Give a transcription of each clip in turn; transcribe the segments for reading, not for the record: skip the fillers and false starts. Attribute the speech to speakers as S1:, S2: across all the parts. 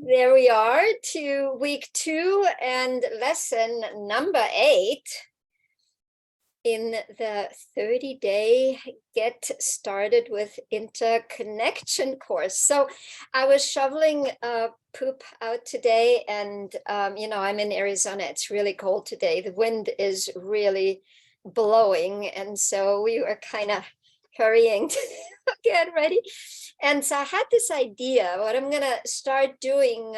S1: There we are to week 2 and lesson number 8 in the 30-day Get Started with Interconnection course. So I was shoveling poop out today, and I'm in Arizona. It's really cold today. The wind is really blowing, and so we were kind of hurrying to get ready. And so I had this idea, what I'm going to start doing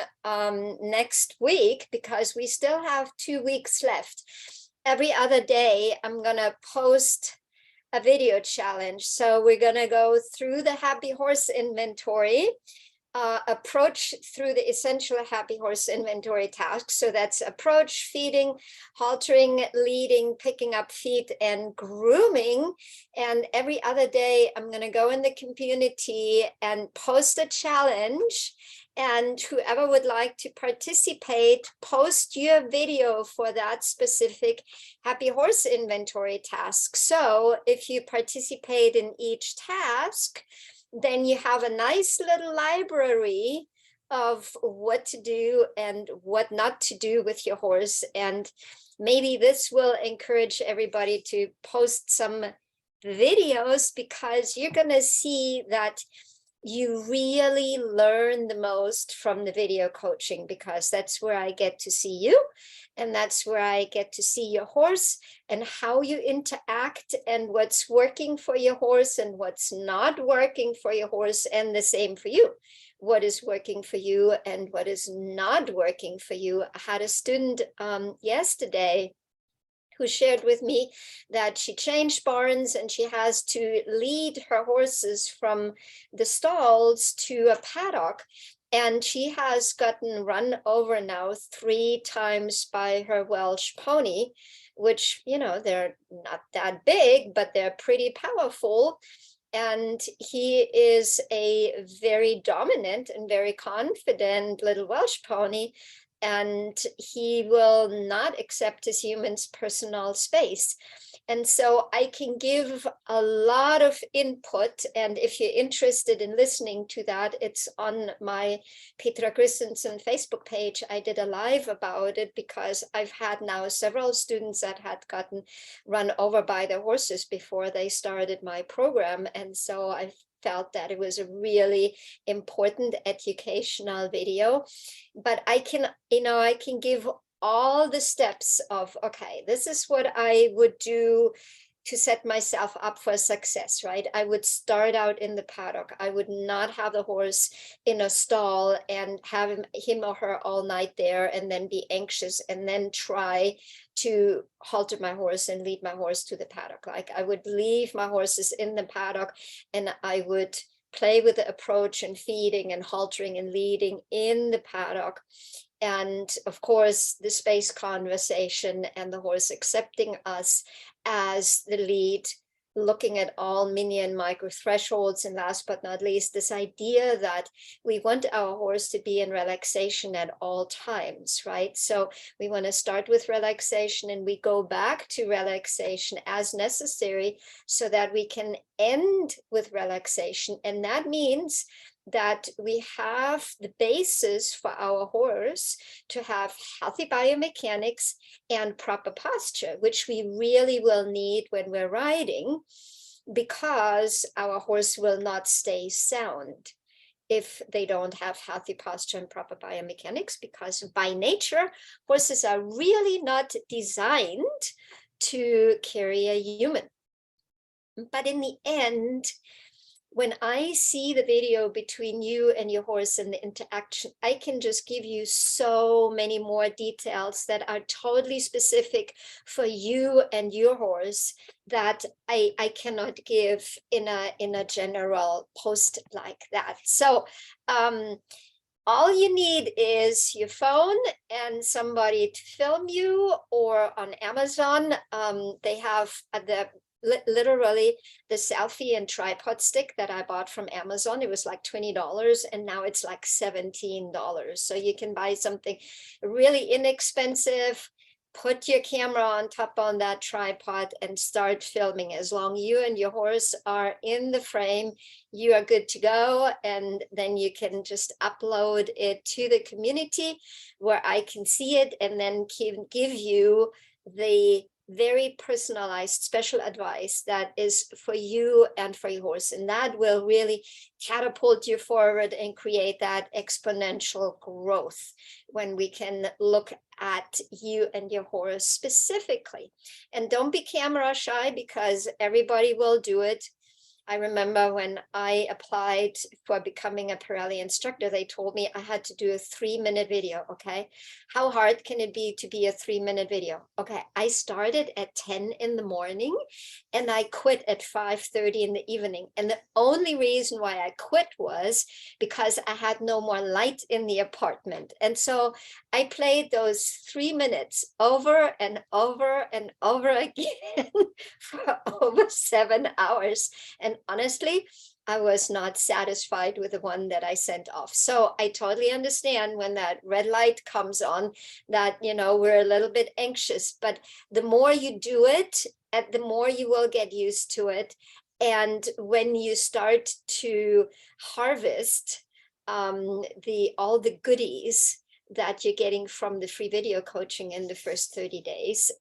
S1: next week, because we still have 2 weeks left. Every other day, I'm going to post a video challenge. So we're going to go through the Happy Horse Inventory, approach through the essential Happy Horse Inventory tasks. So that's approach, feeding, haltering, leading, picking up feet, and grooming. And every other day, I'm going to go in the community and post a challenge. And whoever would like to participate, post your video for that specific Happy Horse Inventory task. So if you participate in each task, then you have a nice little library of what to do and what not to do with your horse. And maybe this will encourage everybody to post some videos, because you're going to see that you really learn the most from the video coaching, because that's where I get to see you, and that's where I get to see your horse and how you interact and what's working for your horse and what's not working for your horse, and the same for you. What is working for you and what is not working for you. I had a student yesterday who shared with me that she changed barns and she has to lead her horses from the stalls to a paddock. And she has gotten run over now 3 times by her Welsh pony, which, they're not that big, but they're pretty powerful. And he is a very dominant and very confident little Welsh pony, and he will not accept his human's personal space. And so I can give a lot of input, and if you're interested in listening to that, it's on my Petra Christensen Facebook page. I did a live about it, because I've had now several students that had gotten run over by their horses before they started my program. And so I felt that it was a really important educational video. But I can give all the steps of, okay, this is what I would do to set myself up for success, right? I would start out in the paddock. I would not have the horse in a stall and have him or her all night there and then be anxious and then try to halter my horse and lead my horse to the paddock. Like, I would leave my horses in the paddock and I would play with the approach and feeding and haltering and leading in the paddock. And of course, the space conversation and the horse accepting us as the lead, looking at all mini and micro thresholds. And last but not least, this idea that we want our horse to be in relaxation at all times, right? So we want to start with relaxation and we go back to relaxation as necessary, so that we can end with relaxation. And that means that we have the basis for our horse to have healthy biomechanics and proper posture, which we really will need when we're riding, because our horse will not stay sound if they don't have healthy posture and proper biomechanics, because by nature, horses are really not designed to carry a human. But in the end, when I see the video between you and your horse and the interaction, I can just give you so many more details that are totally specific for you and your horse that I cannot give in a general post like that. So all you need is your phone and somebody to film you, or on Amazon, they have literally the selfie and tripod stick that I bought from Amazon. It was like $20 and now it's like $17. So you can buy something really inexpensive put your camera on top on that tripod and start filming. As long as you and your horse are in the frame, you are good to go. And then you can just upload it to the community where I can see it, and then can give you the very personalized special advice that is for you and for your horse. And that will really catapult you forward and create that exponential growth when we can look at you and your horse specifically. And don't be camera shy, because everybody will do it. I remember when I applied for becoming a Pirelli instructor, they told me I had to do a 3-minute video. Okay. How hard can it be to be a 3-minute video? Okay. I started at 10 in the morning and I quit at 5:30 in the evening. And the only reason why I quit was because I had no more light in the apartment. And so I played those 3 minutes over and over and over again for over 7 hours. And honestly, I was not satisfied with the one that I sent off. So I totally understand when that red light comes on that, we're a little bit anxious, but the more you do it, the more you will get used to it. And when you start to harvest all the goodies that you're getting from the free video coaching in the first 30 days,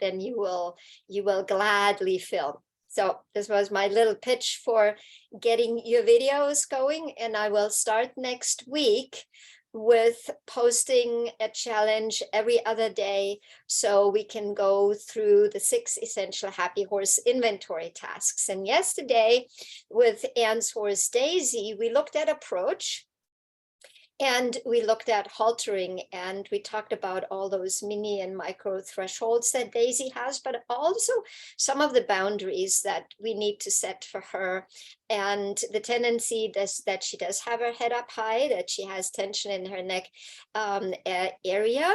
S1: then you will gladly film. So this was my little pitch for getting your videos going. And I will start next week with posting a challenge every other day, so we can go through the 6 essential happy horse inventory tasks. And yesterday with Anne's horse Daisy, we looked at approach. And we looked at haltering, and we talked about all those mini and micro thresholds that Daisy has, but also some of the boundaries that we need to set for her. And the tendency that she does have her head up high, that she has tension in her neck area,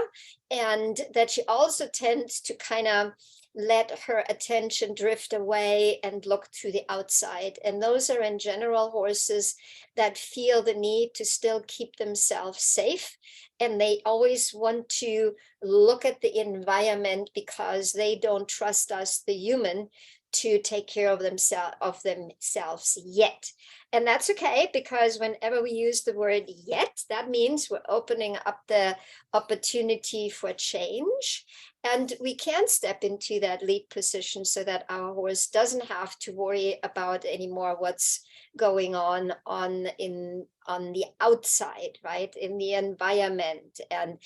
S1: and that she also tends to kind of let her attention drift away and look to the outside. And those are in general horses that feel the need to still keep themselves safe. And they always want to look at the environment because they don't trust us, the human, to take care of themselves yet. And that's okay, because whenever we use the word yet, that means we're opening up the opportunity for change. And we can step into that lead position so that our horse doesn't have to worry about anymore what's going on the outside, right, in the environment, and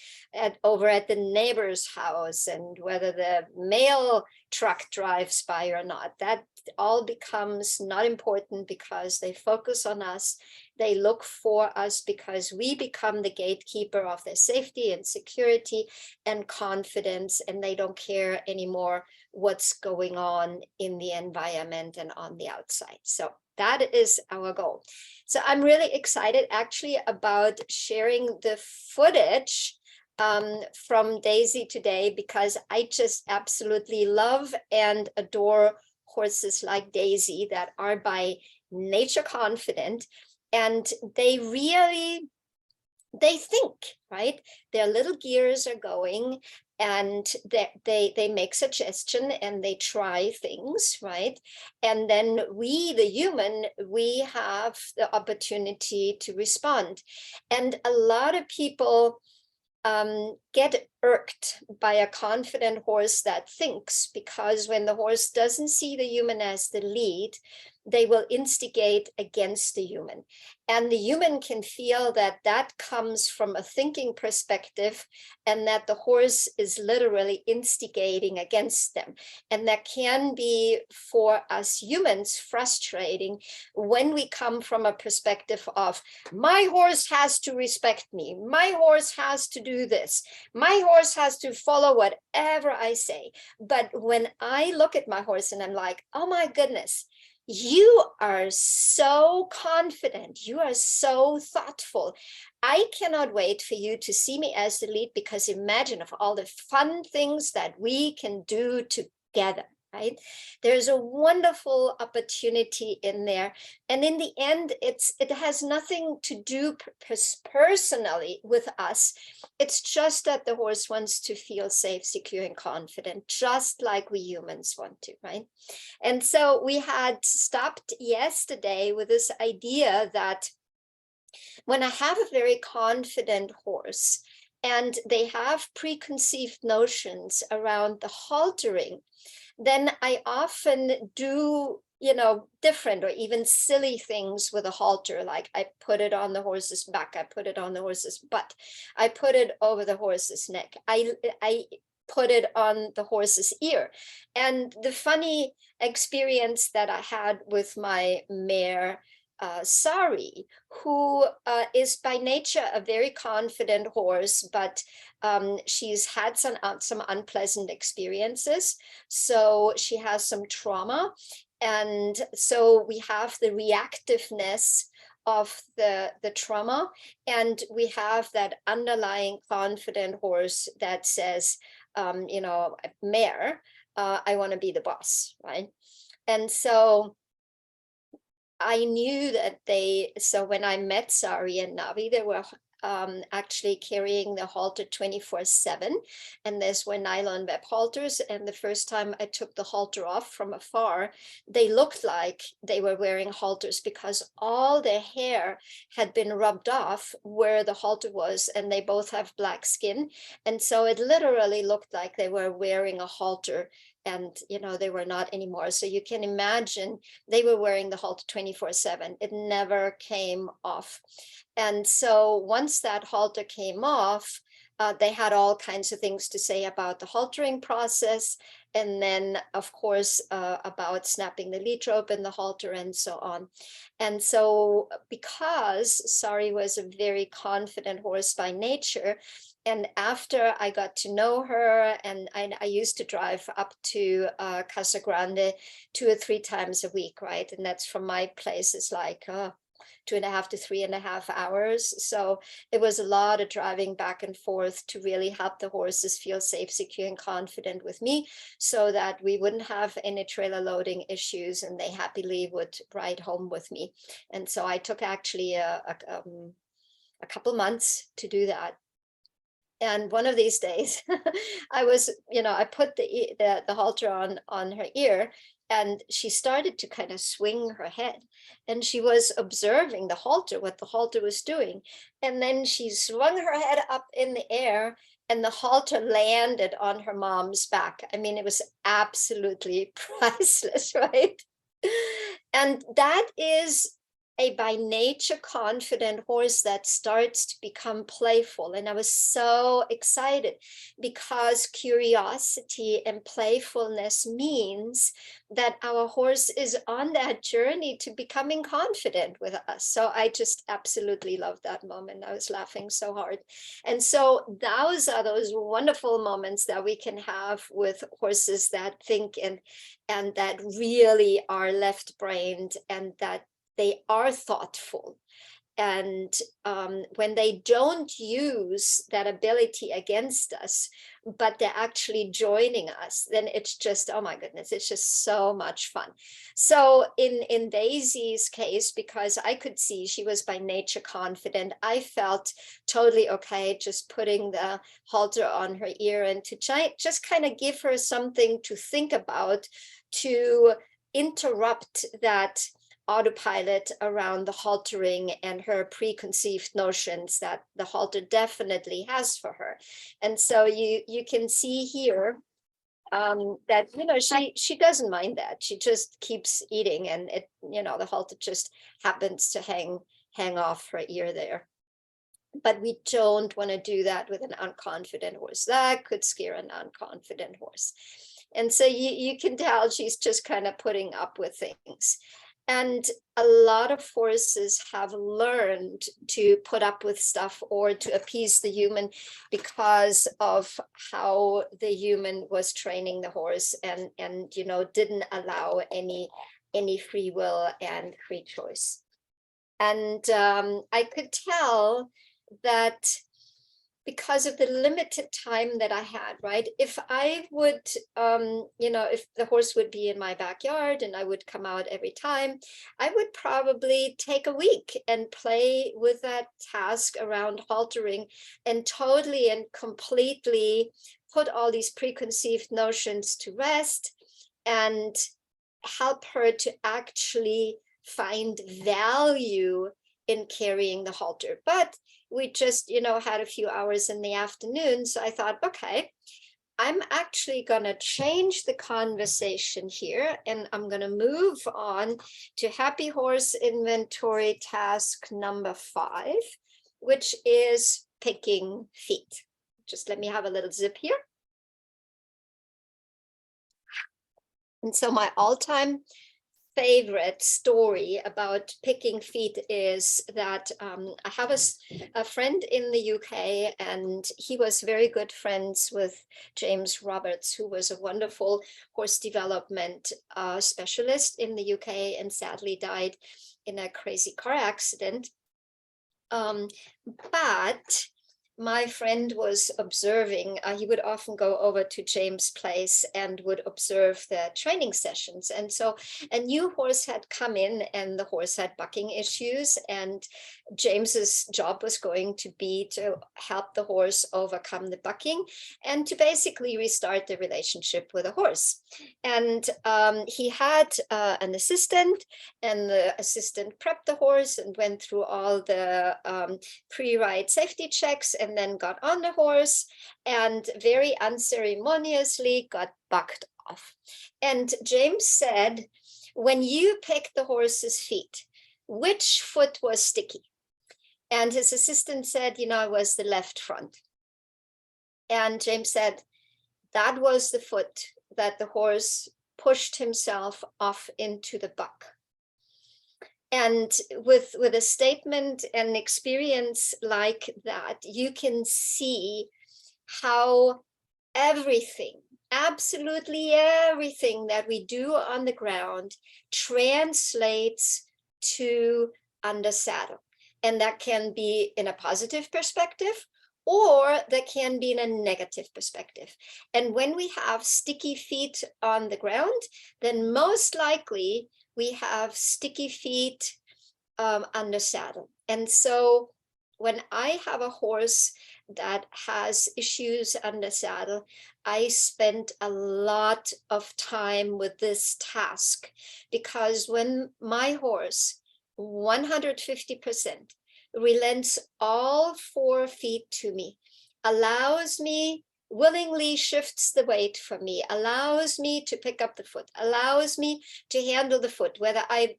S1: over at the neighbor's house, and whether the mail truck drives by or not. That all becomes not important, because they focus on us. They look for us because we become the gatekeeper of their safety and security and confidence, and they don't care anymore what's going on in the environment and on the outside. So that is our goal. So I'm really excited actually about sharing the footage from Daisy today, because I just absolutely love and adore horses like Daisy that are by nature confident, and they think, right? Their little gears are going, and they make suggestion and they try things, right? And then we, the human, we have the opportunity to respond. And a lot of people get irked by a confident horse that thinks, because when the horse doesn't see the human as the lead, they will instigate against the human. And the human can feel that that comes from a thinking perspective, and that the horse is literally instigating against them. And that can be, for us humans, frustrating when we come from a perspective of, my horse has to respect me, my horse has to do this, my horse has to follow whatever I say. But when I look at my horse and I'm like, oh my goodness, you are so confident, you are so thoughtful, I cannot wait for you to see me as the lead, because imagine of all the fun things that we can do together. right? There's a wonderful opportunity in there. And in the end, it has nothing to do personally with us. It's just that the horse wants to feel safe, secure, and confident, just like we humans want to, right? And so we had stopped yesterday with this idea that when I have a very confident horse and they have preconceived notions around the haltering, then I often do, different or even silly things with a halter. Like I put it on the horse's back, I put it on the horse's butt, I put it over the horse's neck, I put it on the horse's ear. And the funny experience that I had with my mare, Sari, who is by nature a very confident horse, but she's had some unpleasant experiences. So she has some trauma. And so we have the reactiveness of the trauma, and we have that underlying confident horse that says, mare, I want to be the boss, right? And so I knew that so when I met Sari and Navi, they were actually carrying the halter 24/7, and these were nylon web halters. And the first time I took the halter off from afar, they looked like they were wearing halters because all their hair had been rubbed off where the halter was, and they both have black skin. And so it literally looked like they were wearing a halter, and they were not anymore. So you can imagine they were wearing the halter 24/7. It never came off. And so once that halter came off, they had all kinds of things to say about the haltering process. And then, of course, about snapping the lead rope in the halter and so on. And so because Sari was a very confident horse by nature, and after I got to know her, and I used to drive up to Casa Grande 2 or 3 times a week, right? And that's from my place, it's like 2.5 to 3.5 hours. So it was a lot of driving back and forth to really help the horses feel safe, secure, and confident with me, so that we wouldn't have any trailer loading issues, and they happily would ride home with me. And so I took actually a couple months to do that. And one of these days, I put the halter on her ear, and she started to kind of swing her head, and she was observing the halter, what the halter was doing. And then she swung her head up in the air, and the halter landed on her mom's back. I mean, it was absolutely priceless, right? And that is a by nature confident horse that starts to become playful. And I was so excited because curiosity and playfulness means that our horse is on that journey to becoming confident with us. So I just absolutely loved that moment. I was laughing so hard. And so those are those wonderful moments that we can have with horses that think and that really are left-brained, and that they are thoughtful. And when they don't use that ability against us, but they're actually joining us, then it's just, oh my goodness, it's just so much fun. So in Daisy's case, because I could see she was by nature confident, I felt totally okay just putting the halter on her ear, and to just kind of give her something to think about, to interrupt that autopilot around the haltering and her preconceived notions that the halter definitely has for her. And so you can see here that she doesn't mind that. She just keeps eating, and the halter just happens to hang off her ear there. But we don't want to do that with an unconfident horse. That could scare an unconfident horse. And so you can tell she's just kind of putting up with things. And a lot of horses have learned to put up with stuff or to appease the human because of how the human was training the horse, and didn't allow any free will and free choice. And I could tell that because of the limited time that I had, right? If I would, if the horse would be in my backyard and I would come out every time, I would probably take a week and play with that task around haltering and totally and completely put all these preconceived notions to rest and help her to actually find value in carrying the halter. But we just, had a few hours in the afternoon. So I thought, okay, I'm actually going to change the conversation here, and I'm going to move on to happy horse inventory task number 5, which is picking feet. Just let me have a little zip here. And so my all-time favorite story about picking feet is that I have a friend in the UK, and he was very good friends with James Roberts, who was a wonderful horse development specialist in the UK and sadly died in a crazy car accident. But my friend was observing, he would often go over to James' place and would observe the training sessions. And so a new horse had come in and the horse had bucking issues, and James's job was going to be to help the horse overcome the bucking and to basically restart the relationship with the horse. And he had an assistant, and the assistant prepped the horse and went through all the pre-ride safety checks, and then got on the horse and very unceremoniously got bucked off. And James said, when you picked the horse's feet, which foot was sticky? And his assistant said, it was the left front. And James said, that was the foot that the horse pushed himself off into the buck. And with a statement and experience like that, you can see how everything, absolutely everything that we do on the ground translates to under saddle. And that can be in a positive perspective, or that can be in a negative perspective. And when we have sticky feet on the ground, then most likely we have sticky feet under saddle. And so when I have a horse that has issues under saddle, I spend a lot of time with this task, because when my horse 150% relents all 4 feet to me, allows me, willingly shifts the weight for me, allows me to pick up the foot, allows me to handle the foot, whether I,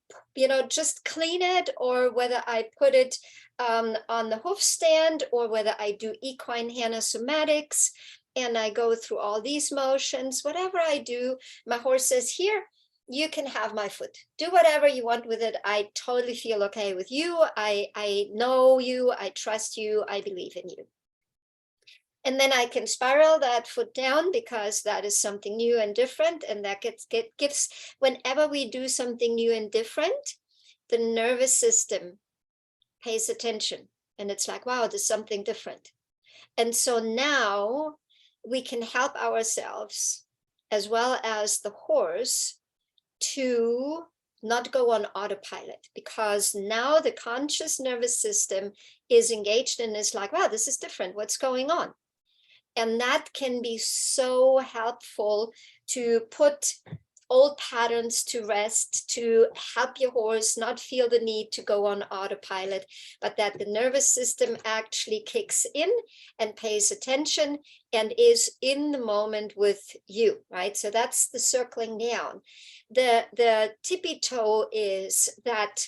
S1: just clean it, or whether I put it on the hoof stand, or whether I do equine hanosomatics, and I go through all these motions. Whatever I do, my horse says, here, you can have my foot. Do whatever you want with it. I totally feel okay with you. I know you. I trust you. I believe in you. And then I can spiral that foot down, because that is something new and different. And that gives, whenever we do something new and different, the nervous system pays attention. And it's like, wow, there's something different. And so now we can help ourselves, as well as the horse, to not go on autopilot, because now the conscious nervous system is engaged and is like, wow, this is different. What's going on? And that can be so helpful to put old patterns to rest, to help your horse not feel the need to go on autopilot, but that the nervous system actually kicks in and pays attention and is in the moment with you, right? So that's the circling down. The tippy toe is that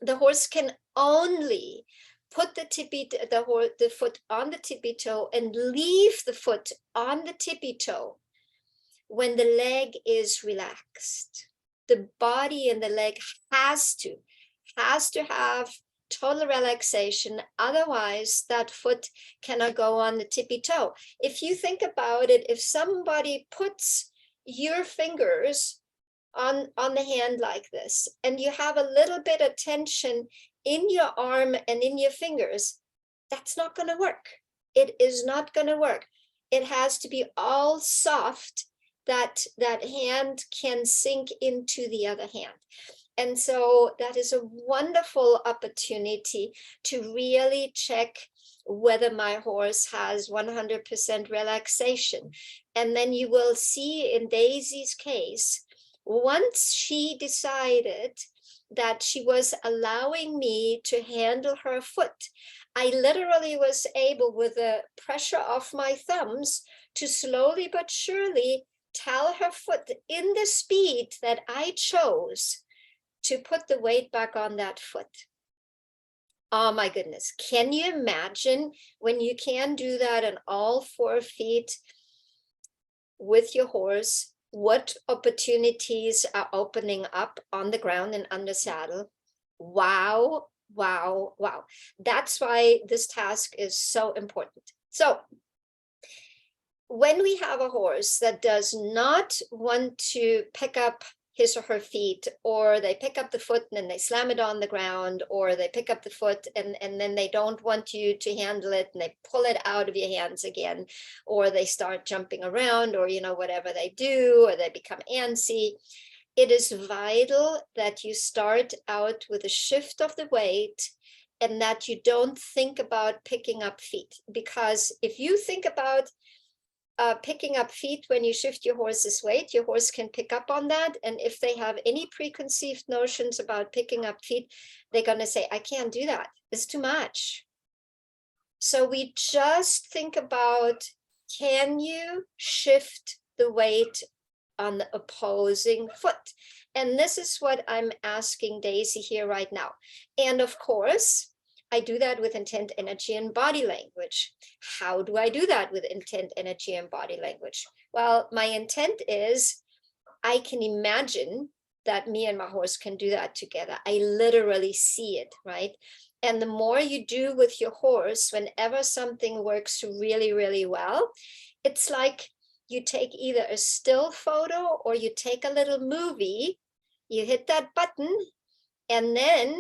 S1: the horse can only put the foot on the tippy toe and leave the foot on the tippy toe when the leg is relaxed. The body and the leg has to have total relaxation. Otherwise, that foot cannot go on the tippy toe. If you think about it, if somebody puts your fingers on the hand like this, and you have a little bit of tension in your arm and in your fingers, that's not going to work. it is not going to work. It has to be all soft, that hand can sink into the other hand. And so that is a wonderful opportunity to really check whether my horse has 100% relaxation. And then you will see in Daisy's case, once she decided that she was allowing me to handle her foot, I literally was able, with the pressure of my thumbs, to slowly but surely tell her foot in the speed that I chose to put the weight back on that foot. Oh my goodness. Can you imagine when you can do that on all 4 feet with your horse, what opportunities are opening up on the ground and on the saddle? Wow, wow, wow. That's why this task is so important. So when we have a horse that does not want to pick up his or her feet, or they pick up the foot and then they slam it on the ground, or they pick up the foot and then they don't want you to handle it and they pull it out of your hands again, or they start jumping around, or whatever they do, or they become antsy, it is vital that you start out with a shift of the weight and that you don't think about picking up feet. Because if you think about picking up feet when you shift your horse's weight, your horse can pick up on that. And if they have any preconceived notions about picking up feet, they're going to say, I can't do that. It's too much. So we just think about, can you shift the weight on the opposing foot? And this is what I'm asking Daisy here right now. And of course, I do that with intent, energy, and body language. How do I do that with intent, energy, and body language? Well, my intent is I can imagine that me and my horse can do that together. I literally see it, right? And the more you do with your horse, whenever something works really, really well, it's like you take either a still photo or you take a little movie, you hit that button, and then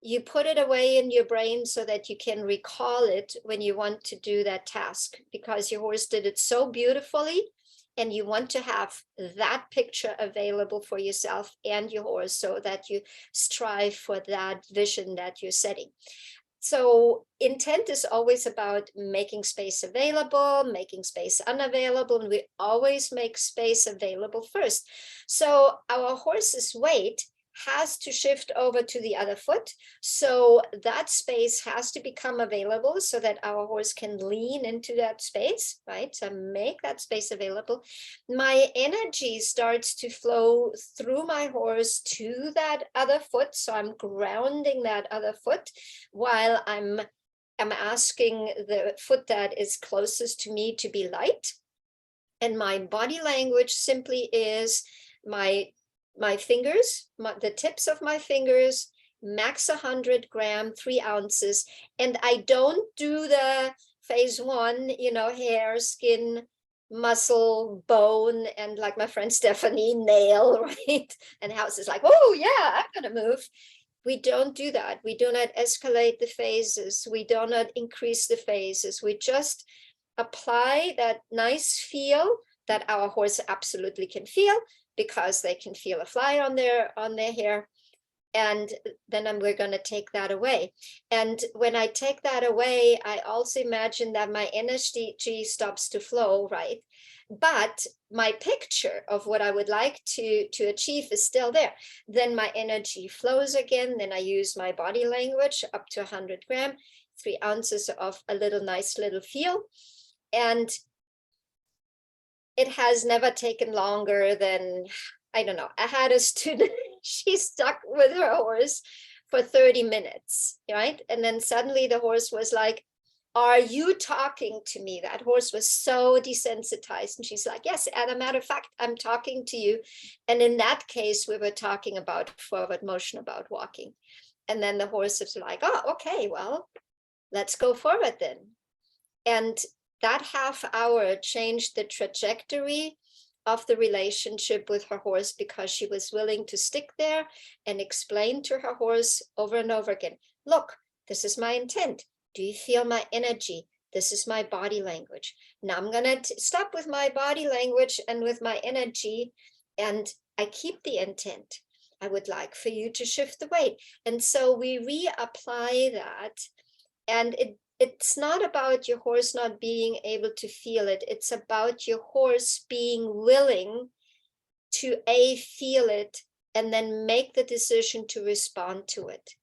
S1: you put it away in your brain so that you can recall it when you want to do that task, because your horse did it so beautifully and you want to have that picture available for yourself and your horse so that you strive for that vision that you're setting. So intent is always about making space available, making space unavailable, and we always make space available first. So our horse's weight has to shift over to the other foot. So that space has to become available so that our horse can lean into that space, right? So make that space available. My energy starts to flow through my horse to that other foot. So I'm grounding that other foot while I'm asking the foot that is closest to me to be light. And my body language simply is my fingers, the tips of my fingers, max 100 grams, 3 ounces. And I don't do the phase 1, hair, skin, muscle, bone, and like my friend Stephanie, nail, right? And house is like, oh yeah, I'm going to move. We don't do that. We do not escalate the phases. We do not increase the phases. We just apply that nice feel that our horse absolutely can feel, because they can feel a fly on their hair. And then we're going to take that away. And when I take that away, I also imagine that my energy stops to flow, right? But my picture of what I would like to achieve is still there. Then my energy flows again. Then I use my body language up to 100 grams, 3 ounces of a nice little feel. And it has never taken longer than, I don't know, I had a student, she stuck with her horse for 30 minutes, right? And then suddenly the horse was like, are you talking to me? That horse was so desensitized. And she's like, yes, as a matter of fact, I'm talking to you. And in that case, we were talking about forward motion, about walking. And then the horse was like, oh, okay, well, let's go forward then. And that half hour changed the trajectory of the relationship with her horse, because she was willing to stick there and explain to her horse over and over again, look, this is my intent. Do you feel my energy? This is my body language. Now I'm going to stop with my body language and with my energy, and I keep the intent. I would like for you to shift the weight. And so we reapply that. And it's not about your horse not being able to feel it. It's about your horse being willing to feel it and then make the decision to respond to it.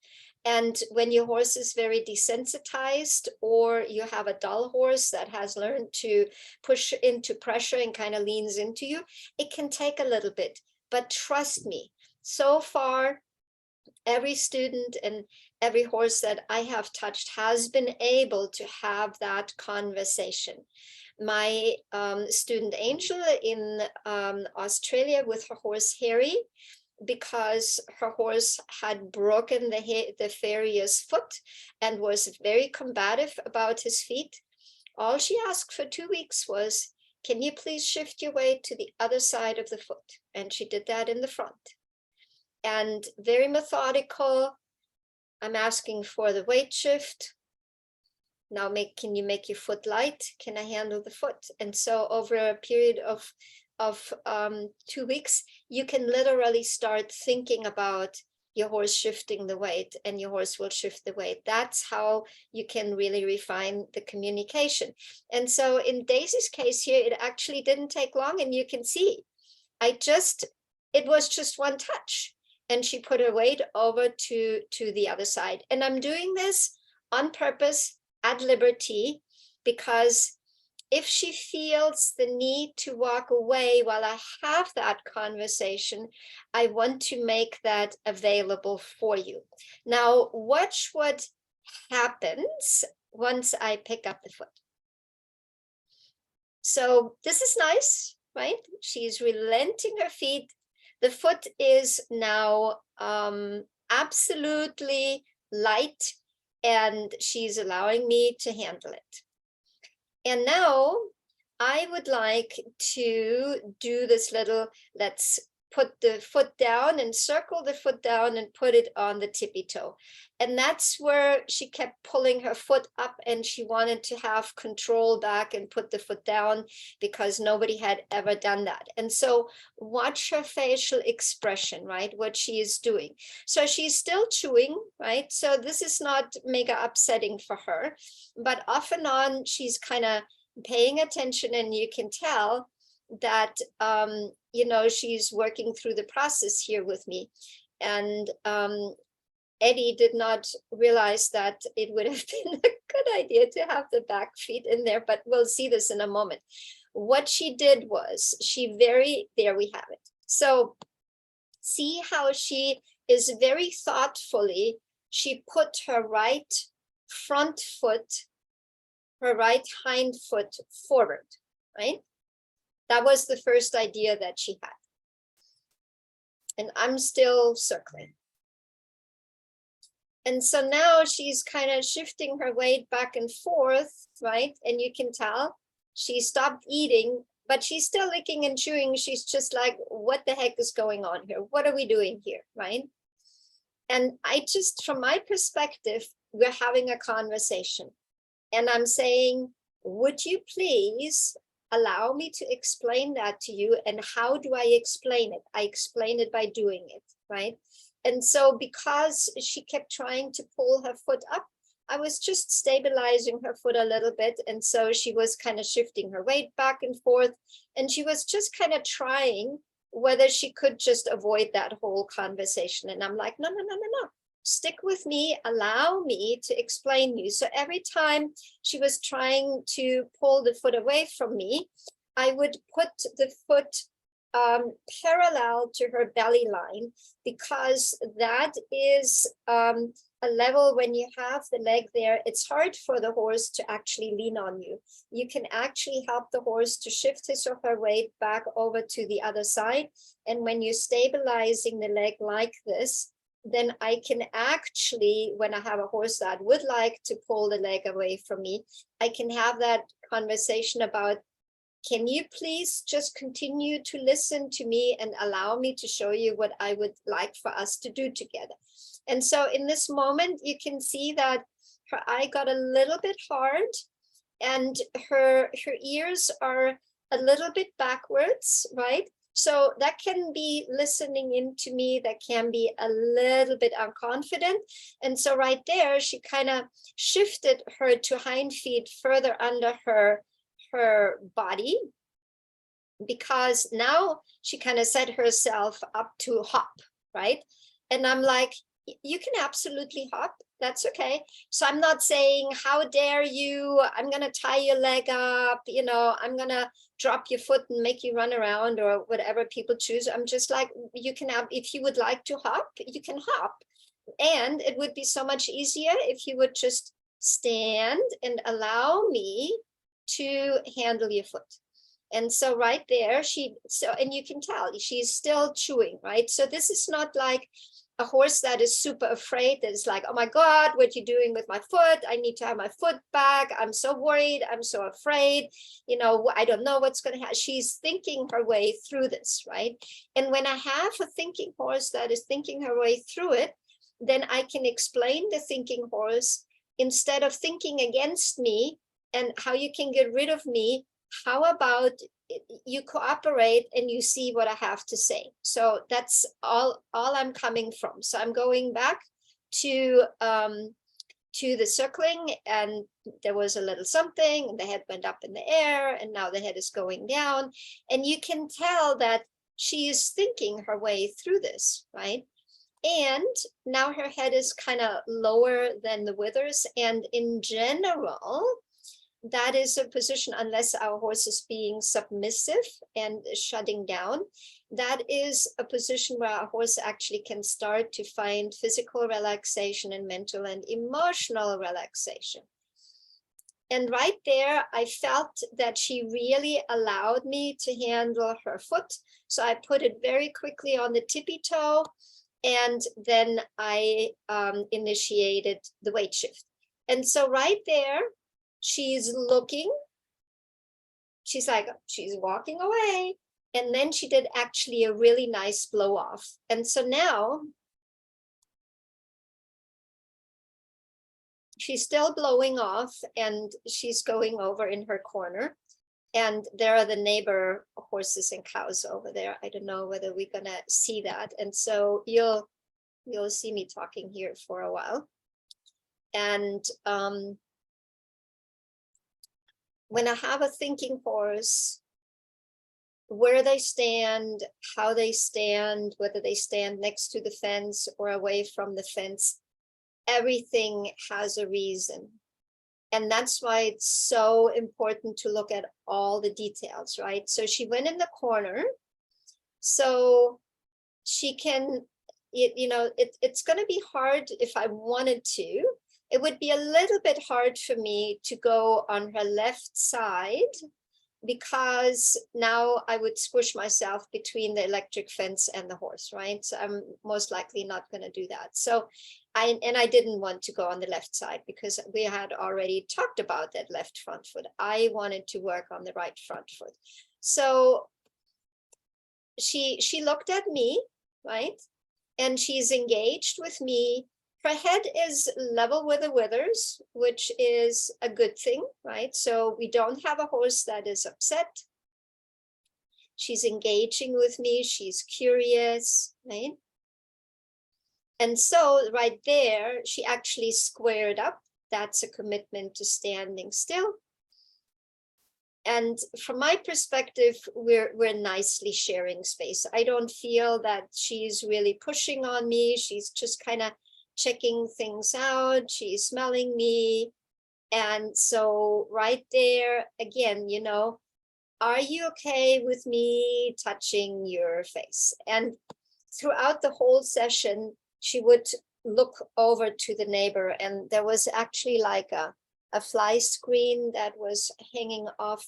S1: And when your horse is very desensitized, or you have a dull horse that has learned to push into pressure and kind of leans into you, it can take a little bit. But trust me, so far, every student and every horse that I have touched has been able to have that conversation. My student Angel in Australia with her horse Harry, because her horse had broken the farrier's foot and was very combative about his feet, all she asked for 2 weeks was, can you please shift your weight to the other side of the foot? And she did that in the front. And very methodical. I'm asking for the weight shift. Now can you make your foot light? Can I handle the foot? And so over a period of 2 weeks, you can literally start thinking about your horse shifting the weight, and your horse will shift the weight. That's how you can really refine the communication. And so in Daisy's case here, it actually didn't take long, and you can see, it was just one touch, and she put her weight over to the other side. And I'm doing this on purpose, at liberty, because if she feels the need to walk away while I have that conversation, I want to make that available for you. Now, watch what happens once I pick up the foot. So this is nice, right? She's relenting her feet. The foot is now absolutely light, and she's allowing me to handle it. And now I would like to do this little, let's put the foot down and circle the foot down and put it on the tippy toe. And that's where she kept pulling her foot up, and she wanted to have control back and put the foot down, because nobody had ever done that. And so watch her facial expression, right? What she is doing. So she's still chewing, right? So this is not mega upsetting for her, but off and on, she's kind of paying attention, and you can tell that, she's working through the process here with me. And Eddie did not realize that it would have been a good idea to have the back feet in there, but we'll see this in a moment. What she did was there we have it. So see how she is very thoughtfully, she put her right front foot, her right hind foot forward, right? That was the first idea that she had. And I'm still circling. And so now she's kind of shifting her weight back and forth, right? And you can tell she stopped eating, but she's still licking and chewing. She's just like, what the heck is going on here? What are we doing here, right? And from my perspective, we're having a conversation. And I'm saying, would you please allow me to explain that to you? And how do I explain it? I explain it by doing it, right? And so because she kept trying to pull her foot up, I was just stabilizing her foot a little bit. And so she was kind of shifting her weight back and forth. And she was just kind of trying whether she could just avoid that whole conversation. And I'm like, no. Stick with me, allow me to explain you. So every time she was trying to pull the foot away from me, I would put the foot parallel to her belly line, because that is a level when you have the leg there, it's hard for the horse to actually lean on you. You can actually help the horse to shift his or her weight back over to the other side. And when you're stabilizing the leg like this, then I can actually, when I have a horse that would like to pull the leg away from me, I can have that conversation about, can you please just continue to listen to me and allow me to show you what I would like for us to do together. And so in this moment, you can see that her eye got a little bit hard, and her ears are a little bit backwards, right? So that can be listening into me, that can be a little bit unconfident. And so right there, she kind of shifted her to hind feet further under her body, because now she kind of set herself up to hop, right? And I'm like, you can absolutely hop. That's okay. So I'm not saying, how dare you? I'm going to tie your leg up. You know, I'm going to drop your foot and make you run around, or whatever people choose. I'm just like, you can have, if you would like to hop, you can hop. And it would be so much easier if you would just stand and allow me to handle your foot. And so right there, and you can tell she's still chewing, right? So this is not like a horse that is super afraid, that is like, oh my God, what are you doing with my foot? I need to have my foot back. I'm so worried. I'm so afraid. You know, I don't know what's going to happen. She's thinking her way through this, right? And when I have a thinking horse that is thinking her way through it, then I can explain the thinking horse, instead of thinking against me and how you can get rid of me, how about you cooperate and you see what I have to say. So that's all I'm coming from. So I'm going back to the circling, and there was a little something, and the head went up in the air, and now the head is going down. And you can tell that she is thinking her way through this, right? And now her head is kind of lower than the withers. And in general, that is a position, unless our horse is being submissive and shutting down, that is a position where our horse actually can start to find physical relaxation and mental and emotional relaxation. And right there, I felt that she really allowed me to handle her foot. So I put it very quickly on the tippy toe, and then I initiated the weight shift. And so right there, she's looking, she's like, she's walking away. And then she did actually a really nice blow off. And so now she's still blowing off, and she's going over in her corner. And there are the neighbor horses and cows over there. I don't know whether we're gonna see that. And so you'll see me talking here for a while. And when I have a thinking horse, where they stand, how they stand, whether they stand next to the fence or away from the fence, everything has a reason. And that's why it's so important to look at all the details, right? So she went in the corner, so she can, it's going to be hard if I wanted to. It would be a little bit hard for me to go on her left side, because now I would squish myself between the electric fence and the horse, right? So I'm most likely not going to do that. So I didn't want to go on the left side, because we had already talked about that left front foot. I wanted to work on the right front foot. So she looked at me, right? And she's engaged with me. Her head is level with the withers, which is a good thing, right? So we don't have a horse that is upset. She's engaging with me. She's curious, right? And so right there, she actually squared up. That's a commitment to standing still. And from my perspective, we're nicely sharing space. I don't feel that she's really pushing on me. She's just kind of checking things out. She's smelling me. And so right there, again, are you okay with me touching your face? And throughout the whole session, she would look over to the neighbor, and there was actually like a fly screen that was hanging off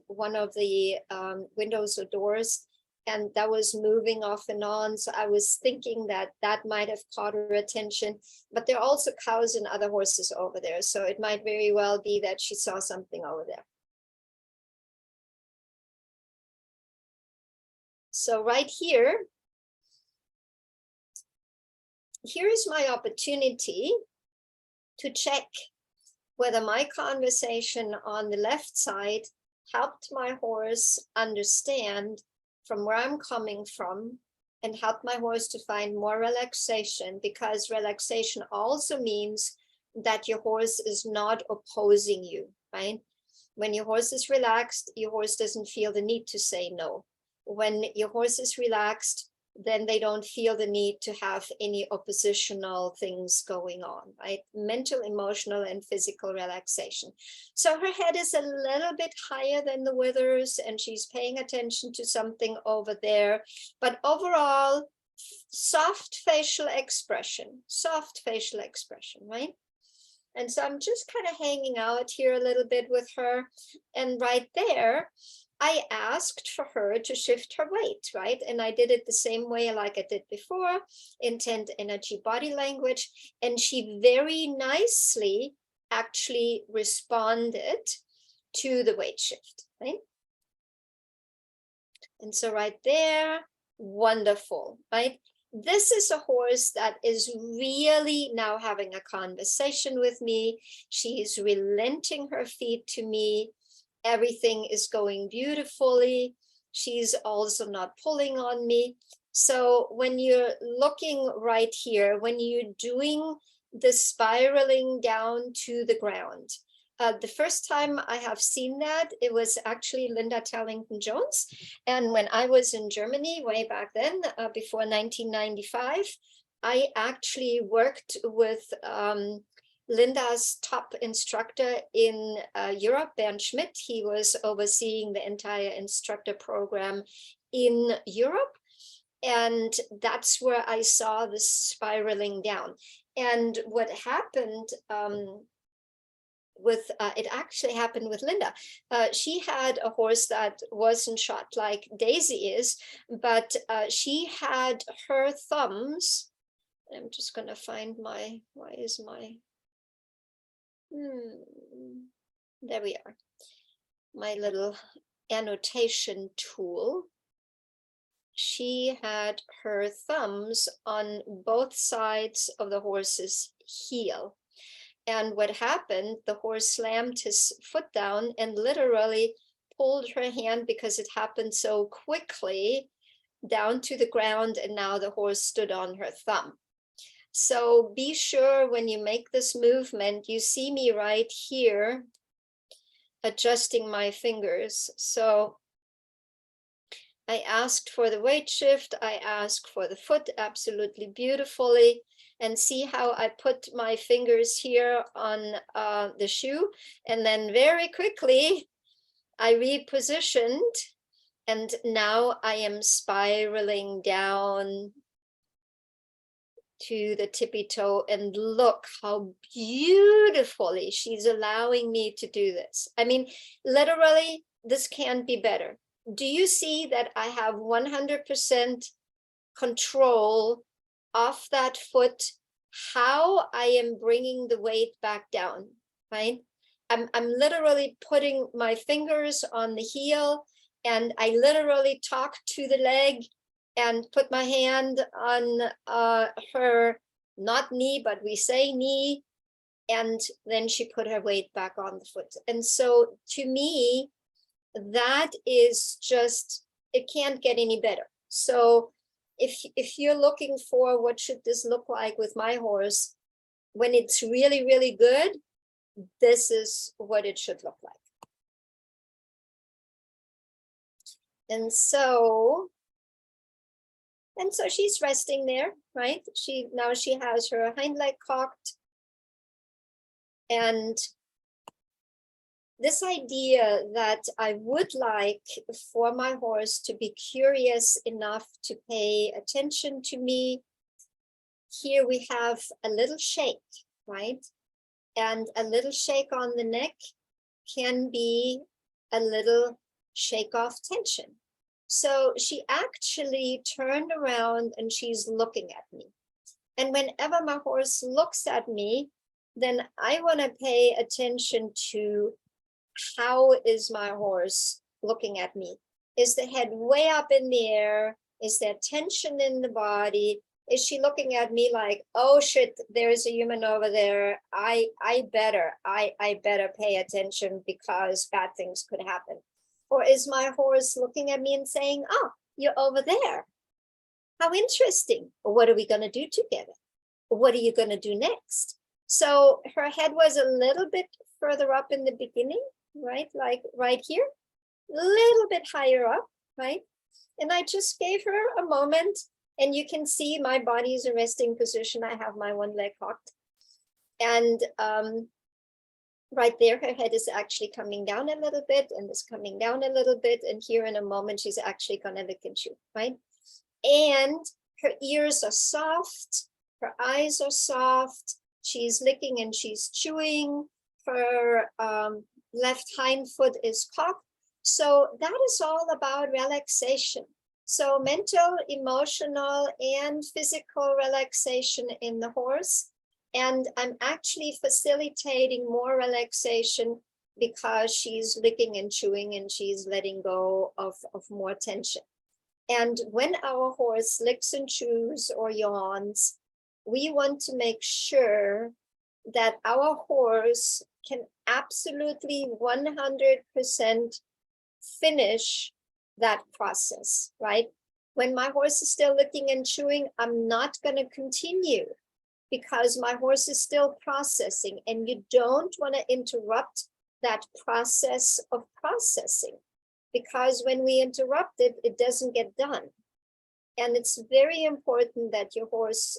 S1: one of the windows or doors, and that was moving off and on. So I was thinking that might have caught her attention, but there are also cows and other horses over there. So it might very well be that she saw something over there. So right here is my opportunity to check whether my conversation on the left side helped my horse understand from where I'm coming from and helped my horse to find more relaxation, because relaxation also means that your horse is not opposing you, right? When your horse is relaxed, your horse doesn't feel the need to say no. When your horse is relaxed, then they don't feel the need to have any oppositional things going on, right? Mental, emotional, and physical relaxation. So her head is a little bit higher than the withers, and she's paying attention to something over there. But overall, soft facial expression, right? And so I'm just kind of hanging out here a little bit with her. And right there, I asked for her to shift her weight, right? And I did it the same way like I did before, intent, energy, body language. And she very nicely actually responded to the weight shift, right? And so right there, wonderful, right? This is a horse that is really now having a conversation with me. She's relenting her feet to me. Everything is going beautifully. She's also not pulling on me. So when you're looking right here, when you're doing the spiraling down to the ground, the first time I have seen that, it was actually Linda Tellington-Jones. And when I was in Germany way back then, before 1995, I actually worked with Linda's top instructor in Europe, Bernd Schmidt. He was overseeing the entire instructor program in Europe. And that's where I saw the spiraling down. And what happened it actually happened with Linda. She had a horse that wasn't shot like Daisy is, but she had her thumbs. I'm just going to find my, there we are, my little annotation tool. She had her thumbs on both sides of the horse's heel. And what happened, the horse slammed his foot down and literally pulled her hand, because it happened so quickly, down to the ground, and now the horse stood on her thumb. So be sure when you make this movement, you see me right here adjusting my fingers. So I asked for the weight shift, I asked for the foot absolutely beautifully, and see how I put my fingers here on the shoe. And then very quickly, I repositioned, and now I am spiraling down to the tippy toe. And look how beautifully she's allowing me to do this. I mean, literally, this can't be better. Do you see that I have 100% control of that foot, how I am bringing the weight back down, right? I'm literally putting my fingers on the heel, and I literally talk to the leg and put my hand on her, not knee, but we say knee, and then she put her weight back on the foot. And so to me, that is just, it can't get any better. So if you're looking for what should this look like with my horse, when it's really, really good, this is what it should look like. And so she's resting there, right? Now she has her hind leg cocked. And this idea that I would like for my horse to be curious enough to pay attention to me. Here we have a little shake, right? And a little shake on the neck can be a little shake off tension. So she actually turned around and she's looking at me. And whenever my horse looks at me, then I want to pay attention to how is my horse looking at me? Is the head way up in the air? Is there tension in the body? Is she looking at me like, oh shit, there's a human over there. I better pay attention because bad things could happen? Or is my horse looking at me and saying, oh, you're over there. How interesting. What are we going to do together? What are you going to do next? So her head was a little bit further up in the beginning, right? Like right here, a little bit higher up, right? And I just gave her a moment, and you can see my body is in resting position. I have my one leg cocked. And right there, her head is actually coming down a little bit and is coming down a little bit. And here in a moment, she's actually gonna lick and chew, right? And her ears are soft, her eyes are soft. She's licking and she's chewing. Her left hind foot is cocked. So that is all about relaxation. So mental, emotional, and physical relaxation in the horse. And I'm actually facilitating more relaxation because she's licking and chewing and she's letting go of more tension. And when our horse licks and chews or yawns, we want to make sure that our horse can absolutely 100% finish that process, right? When my horse is still licking and chewing, I'm not going to continue because my horse is still processing, and you don't want to interrupt that process of processing, because when we interrupt it, it doesn't get done. And it's very important that your horse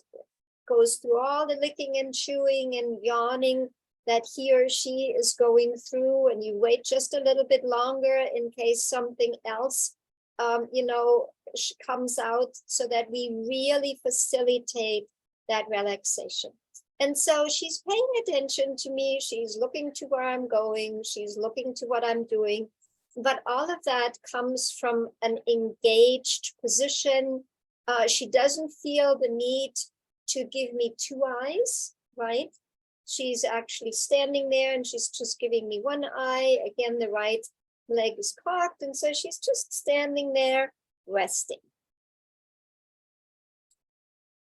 S1: goes through all the licking and chewing and yawning that he or she is going through, and you wait just a little bit longer in case something else comes out, so that we really facilitate that relaxation. And so she's paying attention to me, she's looking to where I'm going, she's looking to what I'm doing, but all of that comes from an engaged position. She doesn't feel the need to give me two eyes, right? She's actually standing there and she's just giving me one eye. Again, the right leg is cocked, and so she's just standing there resting.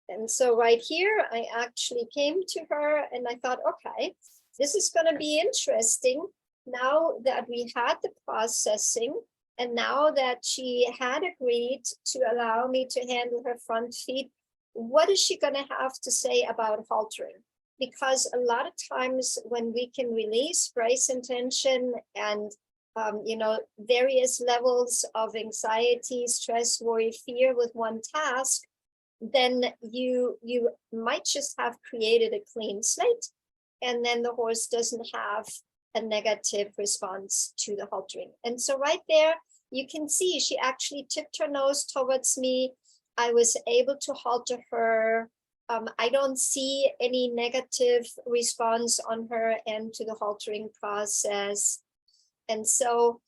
S1: And so right here, I actually came to her and I thought, okay, this is going to be interesting now that we had the processing, and now that she had agreed to allow me to handle her front feet, what is she going to have to say about haltering? Because a lot of times when we can release brace and tension and various levels of anxiety, stress, worry, fear with one task, then you might just have created a clean slate, and then the horse doesn't have a negative response to the haltering. And so right there, you can see she actually tipped her nose towards me. I was able to halter her. I don't see any negative response on her end to the haltering process. And so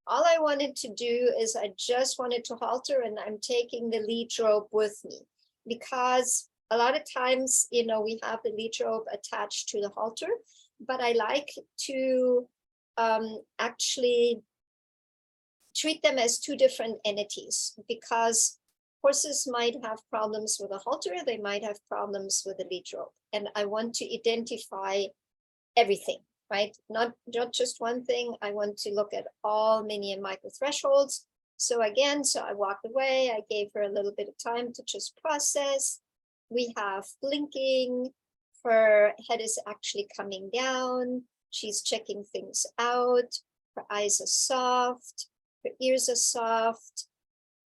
S1: all I wanted to do is I just wanted to halter, and I'm taking the lead rope with me, because a lot of times, we have the lead rope attached to the halter, but I like to actually treat them as two different entities, because horses might have problems with a halter, they might have problems with a lead rope, and I want to identify everything, right? Not just one thing. I want to look at all mini and micro thresholds. So again, I walked away, I gave her a little bit of time to just process. We have blinking, her head is actually coming down, she's checking things out, her eyes are soft, her ears are soft.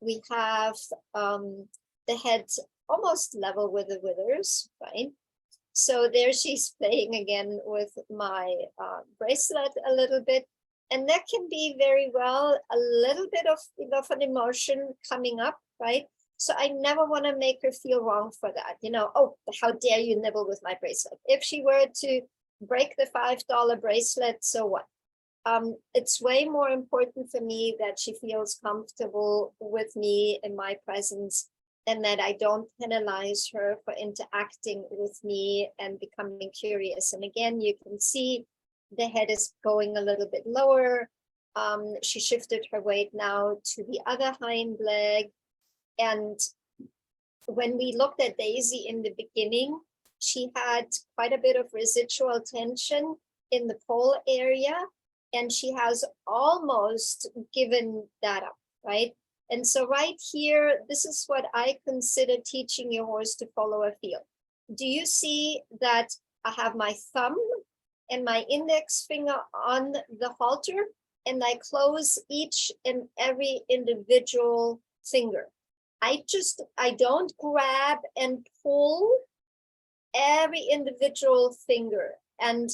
S1: We have the head almost level with the withers, right? So there she's playing again with my bracelet a little bit. And that can be very well a little bit of an emotion coming up, right? So I never want to make her feel wrong for that. Oh, how dare you nibble with my bracelet? If she were to break the $5 bracelet, so what? It's way more important for me that she feels comfortable with me in my presence, and that I don't penalize her for interacting with me and becoming curious. And again, you can see the head is going a little bit lower. She shifted her weight now to the other hind leg. And when we looked at Daisy in the beginning, she had quite a bit of residual tension in the pole area, and she has almost given that up, right? And so right here, this is what I consider teaching your horse to follow a feel. Do you see that I have my thumb and my index finger on the halter, and I close each and every individual finger? I don't grab and pull every individual finger, and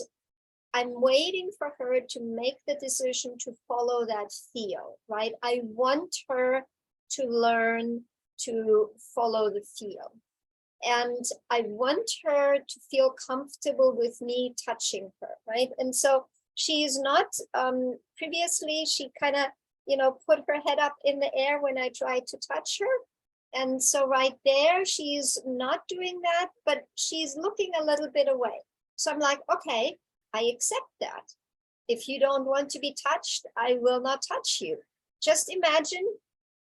S1: I'm waiting for her to make the decision to follow that feel, right? I want her to learn to follow the feel. And I want her to feel comfortable with me touching her, right? And so she's not, previously she kind of, put her head up in the air when I tried to touch her. And so right there, she's not doing that, but she's looking a little bit away. So I'm like, okay, I accept that. If you don't want to be touched, I will not touch you. Just imagine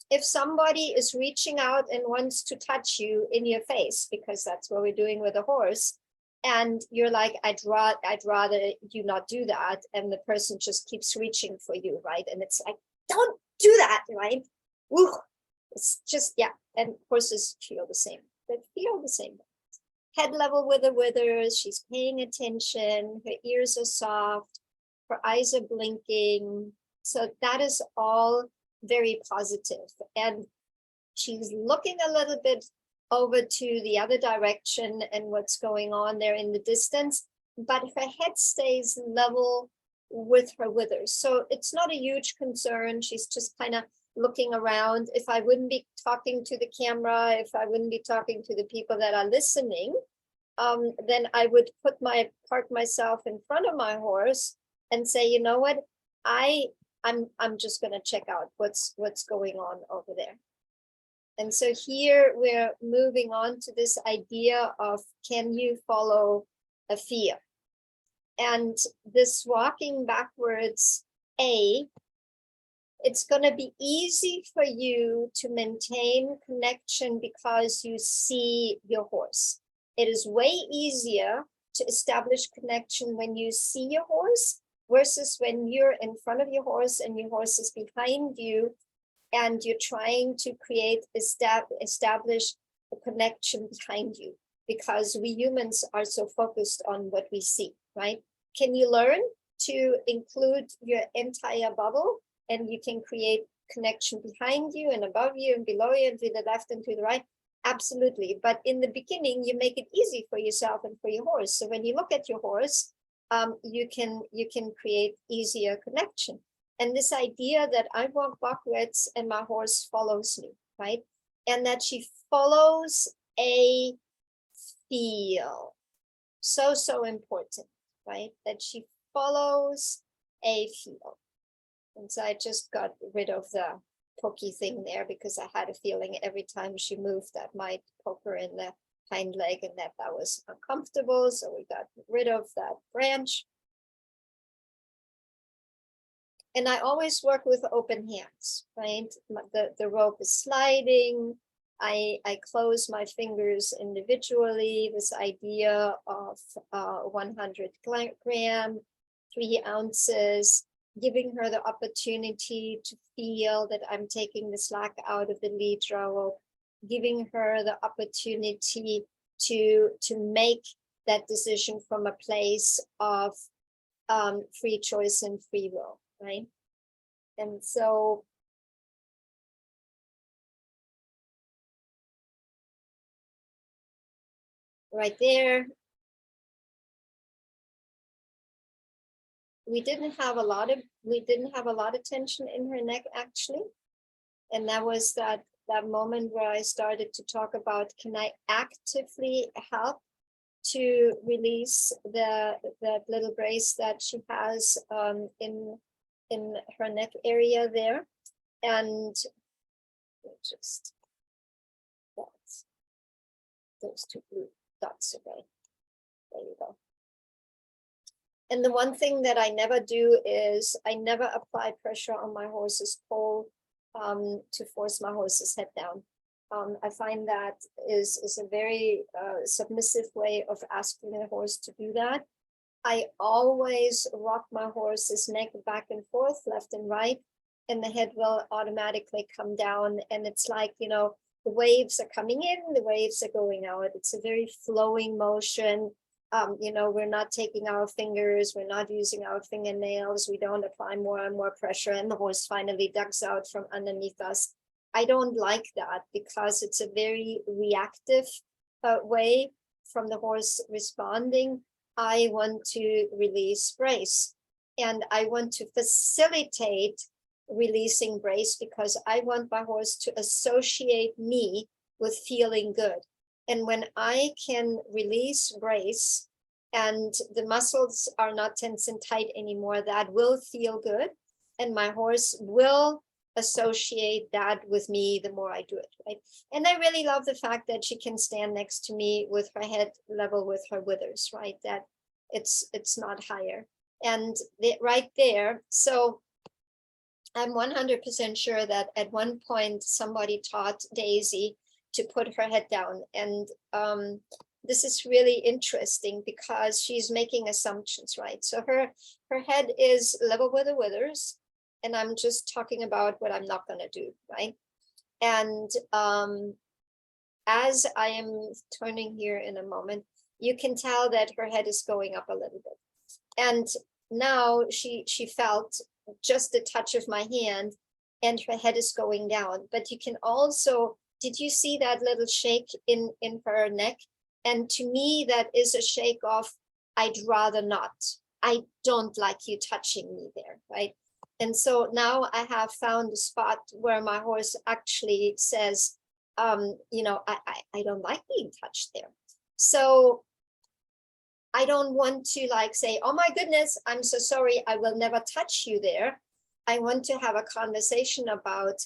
S1: if somebody is reaching out and wants to touch you in your face, because that's what we're doing with a horse, and you're like, I'd rather you not do that, and the person just keeps reaching for you, right? And it's like, don't do that, right? Ooh, it's just, yeah. And horses feel the same. They feel the same. Head level with the withers, she's paying attention, her ears are soft, her eyes are blinking. So that is all very positive. And she's looking a little bit over to the other direction and what's going on there in the distance, but her head stays level with her withers. So it's not a huge concern. She's just kind of looking around. If I wouldn't be talking to the camera, if I wouldn't be talking to the people that are listening, then I would park myself in front of my horse and say, you know what, I'm just going to check out what's going on over there. And so here we're moving on to this idea of, can you follow a feel? And this walking backwards, it's going to be easy for you to maintain connection because you see your horse. It is way easier to establish connection when you see your horse versus when you're in front of your horse and your horse is behind you and you're trying to establish a connection behind you, because we humans are so focused on what we see, right? Can you learn to include your entire bubble, and you can create connection behind you and above you and below you and to the left and to the right? Absolutely. But in the beginning, you make it easy for yourself and for your horse. So when you look at your horse, you can create easier connection. And this idea that I walk backwards and my horse follows me, right? And that she follows a feel. So important, right? That she follows a feel. And so I just got rid of the pokey thing there because I had a feeling every time she moved that might poke her in the hind leg and that was uncomfortable. So we got rid of that branch. And I always work with open hands, right? The rope is sliding. I close my fingers individually. This idea of 100 gram, 3 ounces, giving her the opportunity to feel that I'm taking the slack out of the lead rope, giving her the opportunity to make that decision from a place of free choice and free will, right? And so right there, we didn't have a lot of tension in her neck, actually. And that was that moment where I started to talk about, can I actively help to release the little brace that she has in her neck area there. And just those 2 blue dots away. There you go. And the one thing that I never do is I never apply pressure on my horse's pole to force my horse's head down. I find that is a very submissive way of asking the horse to do that. I always rock my horse's neck back and forth, left and right, and the head will automatically come down. And it's like, you know, the waves are coming in, the waves are going out. It's a very flowing motion. You know, we're not taking our fingers, we're not using our fingernails, we don't apply more and more pressure, and the horse finally ducks out from underneath us. I don't like that because it's a very reactive way from the horse responding. I want to release brace, and I want to facilitate releasing brace because I want my horse to associate me with feeling good. And when I can release brace and the muscles are not tense and tight anymore, that will feel good. And my horse will associate that with me the more I do it, right? And I really love the fact that she can stand next to me with her head level with her withers, right? That it's not higher. And right there, so I'm 100% sure that at one point somebody taught Daisy to put her head down. And this is really interesting because she's making assumptions, right? So her head is level with the withers, and I'm just talking about what I'm not going to do, right? And as I am turning here in a moment, you can tell that her head is going up a little bit. And now she felt just a touch of my hand and her head is going down. But you can also, did you see that little shake in her neck? And to me, that is a shake of, I'd rather not. I don't like you touching me there, right? And so now I have found a spot where my horse actually says, you know, I don't like being touched there. So I don't want to like say, oh my goodness, I'm so sorry, I will never touch you there. I want to have a conversation about,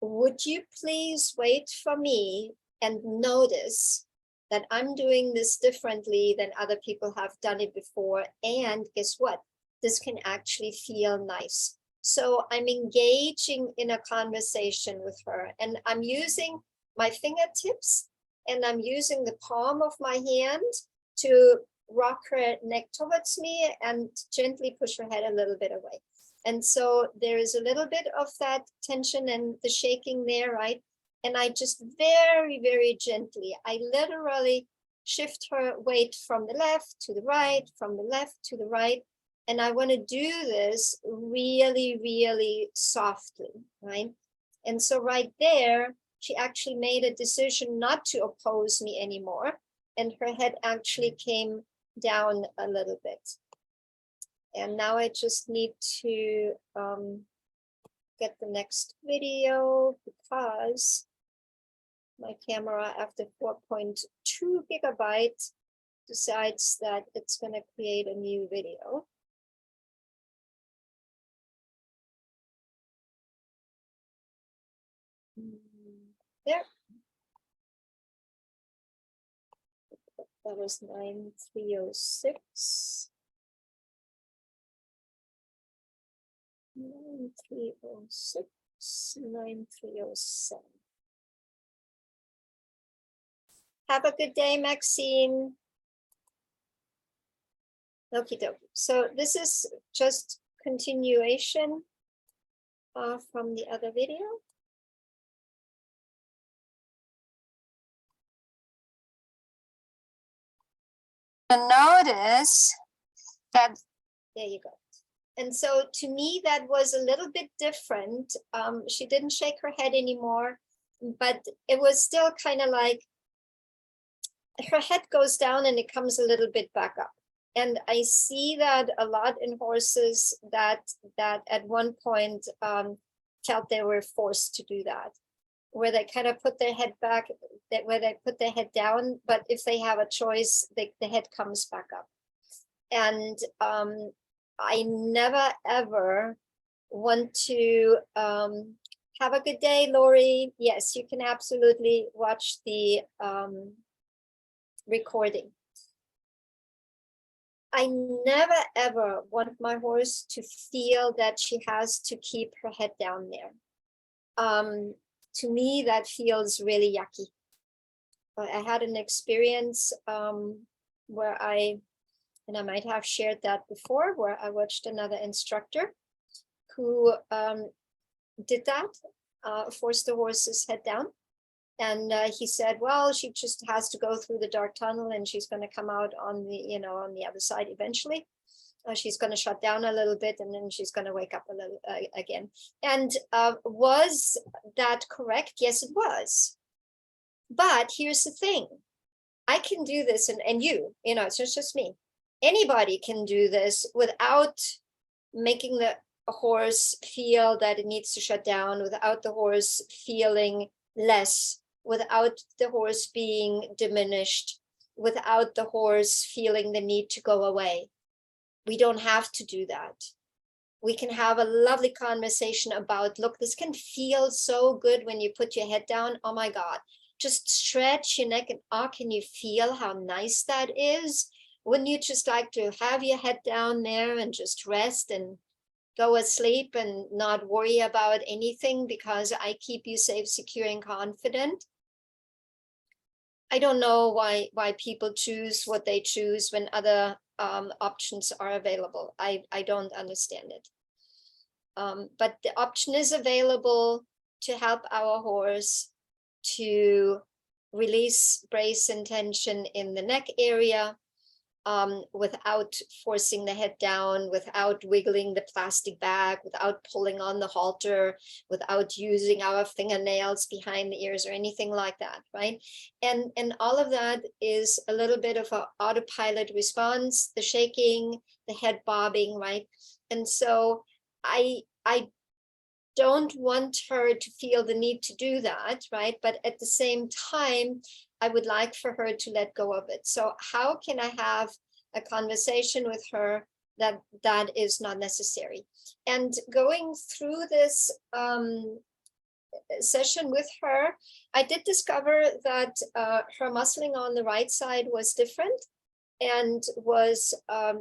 S1: would you please wait for me and notice that I'm doing this differently than other people have done it before. And guess what? This can actually feel nice. So I'm engaging in a conversation with her, and I'm using my fingertips and I'm using the palm of my hand to rock her neck towards me and gently push her head a little bit away. And so there is a little bit of that tension and the shaking there, right? And I just very, very gently, I literally shift her weight from the left to the right, from the left to the right. And I want to do this really, really softly, right? And so right there, she actually made a decision not to oppose me anymore. And her head actually came down a little bit. And now I just need to get the next video because my camera after 4.2 gigabytes decides that it's going to create a new video. There. That was 9306. 9306, 9307. Have a good day, Maxine. Okie dokie. So this is just continuation from the other video. Notice that, there you go. And so to me, that was a little bit different. She didn't shake her head anymore, but it was still kind of like her head goes down and it comes a little bit back up. And I see that a lot in horses that at one point felt they were forced to do that, where they kind of put their head back, where they put their head down, but if they have a choice, the head comes back up. And I never ever want to have a good day, Lori. Yes, you can absolutely watch the recording. I never ever want my horse to feel that she has to keep her head down there. to me, that feels really yucky. I had an experience where and I might have shared that before, where I watched another instructor who did that, forced the horse's head down. And he said, well, she just has to go through the dark tunnel and she's going to come out on the, on the other side eventually. She's going to shut down a little bit and then she's going to wake up a little again. And was that correct? Yes, it was. But here's the thing. I can do this, and it's just me. Anybody can do this without making the horse feel that it needs to shut down, without the horse feeling less, without the horse being diminished, without the horse feeling the need to go away. We don't have to do that. We can have a lovely conversation about, look, this can feel so good when you put your head down. Oh my God, just stretch your neck and can you feel how nice that is? Wouldn't you just like to have your head down there and just rest and go asleep and not worry about anything because I keep you safe, secure, and confident? I don't know why people choose what they choose when other options are available. I don't understand it. But the option is available to help our horse to release brace and tension in the neck area, without forcing the head down, without wiggling the plastic bag, without pulling on the halter, without using our fingernails behind the ears or anything like that, right? And all of that is a little bit of an autopilot response, the shaking, the head bobbing, right? And so I don't want her to feel the need to do that, right? But at the same time, I would like for her to let go of it. So how can I have a conversation with her that is not necessary? And going through this session with her, I did discover that her muscling on the right side was different, and